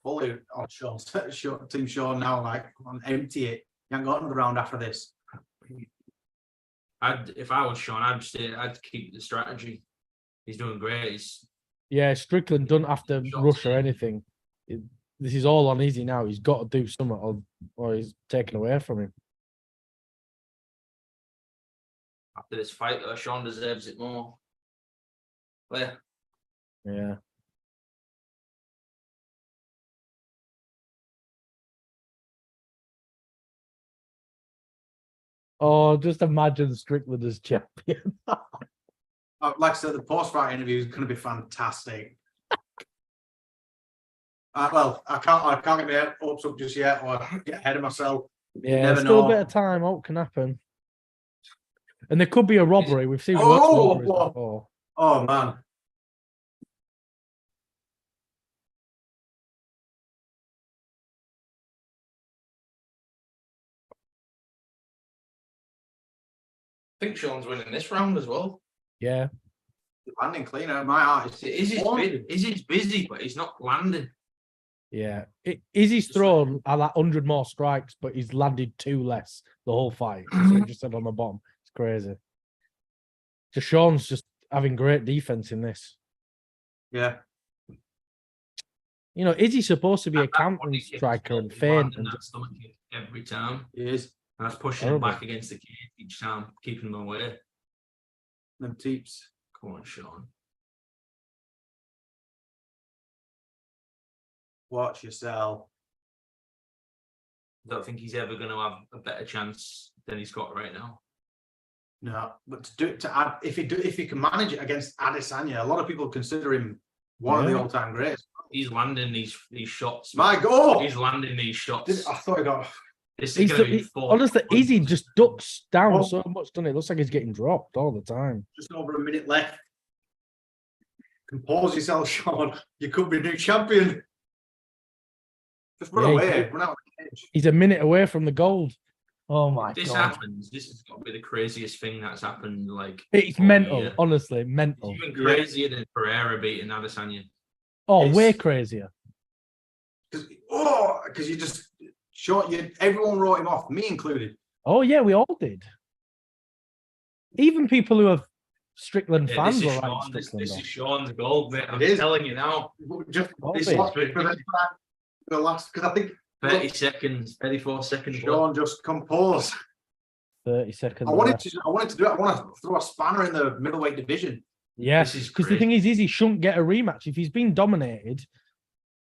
fully on Sean's team Sean now, like on empty it. You haven't got another round after this. If I was Sean, I'd keep the strategy. He's doing great. Yeah, Strickland don't have to rush or anything. This is all on Izzy now. He's got to do something or he's taken away from him. After this fight, Sean deserves it more. Yeah. Yeah. Oh, just imagine Strickland as champion. Like I said, the post-fight interview is going to be fantastic. Well, I can't get my hopes up just yet, or get ahead of myself. Yeah, never still a know. bit of time. What can happen? And there could be a robbery. We've seen worse Oh, robberies what? before. Oh man. I think Sean's winning this round as well. Yeah. Landing cleaner. My heart is. Izzy's busy, but he's not landing. Yeah. Izzy's thrown like 100 more strikes, but he's landed 2 less the whole fight. That's what he just said on the bottom. It's crazy. So Sean's just having great defense in this. Yeah. You know, Izzy's supposed to be a That counter body kick is striker and landing feint that and just stomach kick every time. He is. And that's pushing him Horrible. back against the cage each time, keeping him away. Them teeps. Come on, Sean. Watch yourself. I don't think he's ever going to have a better chance than he's got right now. No, but to add, if he can manage it against Adesanya, a lot of people consider him one of the all-time greats. He's landing these shots. My God! He's landing these shots. I thought he got. This is going to be four. honestly, Izzy just ducks down Oh. so much, doesn't it? Looks like he's getting dropped all the time. Just over a minute left. Compose yourself, Sean. You could be new champion. Just run Yeah, away. Run out of the cage. He's a minute away from the gold. Oh my This God. happens. This has got to be the craziest thing that's happened. Like It's all mental, year. honestly, mental. It's even crazier than Pereira beating Adesanya. Oh, It's- way crazier. Because you just short. Everyone wrote him off, me included. Oh yeah, we all did. Even people who are Strickland Yeah, fans this were is writing Sean. This Strickland is Sean's gold, mate. I'm It is. telling you now. Just off. This This is for the last, because I think 30 seconds, 34 seconds. Sean just composed. 30 seconds. I wanted left. to do it. I want to throw a spanner in the middleweight division. Yeah, This is because the crazy. thing is he shouldn't get a rematch if he's been dominated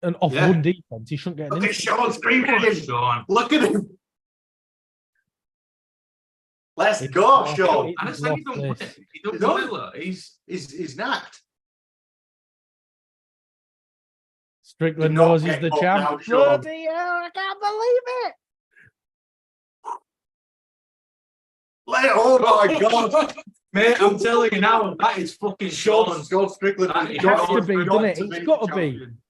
and off Yeah. one defense. He shouldn't get an Look at instant. Sean screaming Come at on, him. Sean. Look at him. Let's It's- go, oh, Sean. it- Adesanya lost don't want this. it. He don't He's want on. it, look. He's knacked. Strickland Do not knows he's get the up champ. now, Sean. Bloody hell, I can't believe it. Oh my God. Mate, I'm telling you now, that is fucking Sean. Sean Strickland. That has has got to be, got doesn't it? to It's be got the to be. champion.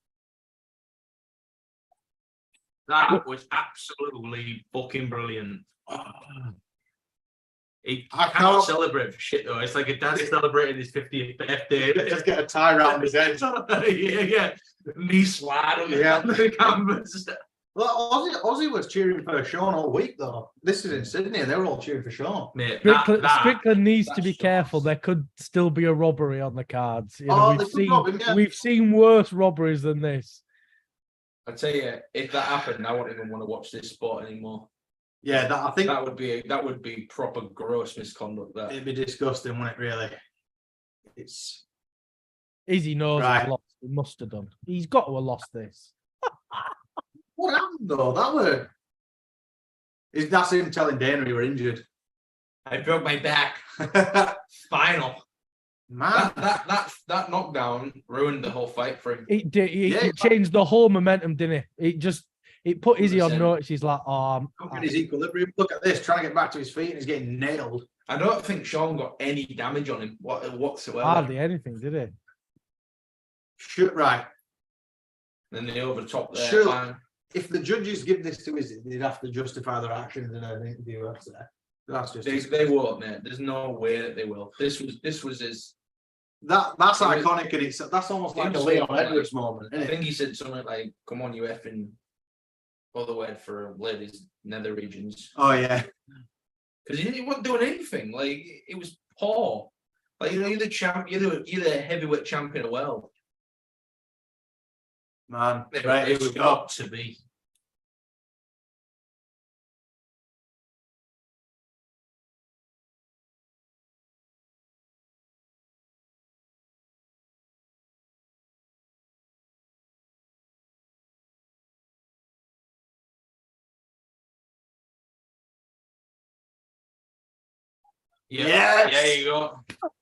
That was absolutely fucking brilliant. He I cannot can't- celebrate for shit though. It's like a dad celebrating his 50th birthday. Just get a tie around his head. yeah. Knee slide on Yeah. the canvas. Well, Ozzy was cheering for Sean all week though. This is in Sydney, and they were all cheering for Sean. Mate, Strickland needs to that's be Sean's. careful. There could still be a robbery on the cards. You know, Oh, we've they could seen rob him, yeah. we've seen worse robberies than this. I tell you, if that happened, I wouldn't even want to watch this sport anymore. Yeah, I think That would be proper gross misconduct. That it'd be disgusting, wouldn't it? Really, it's Izzy knows Right. he's lost. He must have done. He's got to have lost this. what happened though. That's him telling Dana he were injured. I broke my back. Final. Man, That knockdown ruined the whole fight for him. It did. Yeah, It changed the whole momentum, didn't it? It put Izzy on 100%. notice. He's like, look at his equilibrium. Look at this, trying to get back to his feet, and he's getting nailed. I don't think Sean got any damage on him whatsoever. hardly anything, did it? Shoot, right. Then they overtopped there. Sure. Fine. If the judges give this to Izzy, they'd have to justify their actions in an interview. That's just They won't, mate. There's no way that they will. This was his. that's It was- iconic, and that's almost it like a was Leon like- Edwards moment, I isn't it? think he said something like, "Come on, you effing other word for ladies nether regions," Oh yeah, because he wasn't doing anything. Like it was poor. Like you're the champ. You're the heavyweight champion of the world. man. Right, here It's we go. got to be. Yeah, Yes! there you go.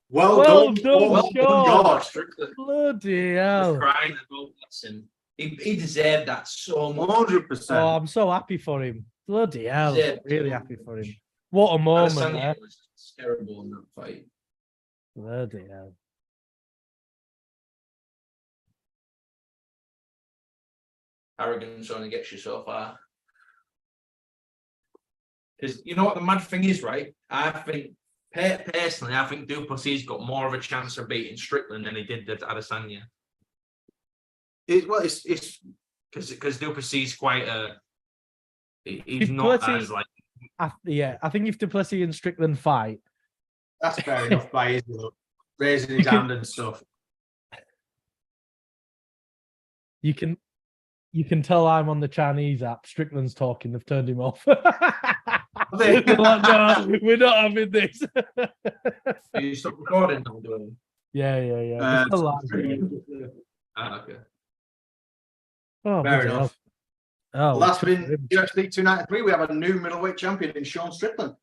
Well, Well done, done, well Sean. God. Strickland Bloody was hell! crying as well. Bless him. He deserved that so much. 100%. Oh, I'm so happy for him. Bloody hell. Yeah. Really happy for him. What a moment. Adesanya Eh? was terrible in that fight. Bloody hell. Arrogance only gets you so far. Because you know what the mad thing is, right? I think personally, I think Duplessis got more of a chance of beating Strickland than he did at Adesanya. It's Because Duplessis is quite a. He's not as like. I think if Duplessis and Strickland fight, that's fair enough by his look, raising his hand and stuff. you can tell I'm on the Chinese app. Strickland's talking. They've turned him off. They're like, no, we're not having this. You stop recording now, Dwain. Yeah. We're still live. Okay. Oh, Fair bloody enough. hell. Oh, Well, that's been UFC 293. We have a new middleweight champion in Sean Strickland.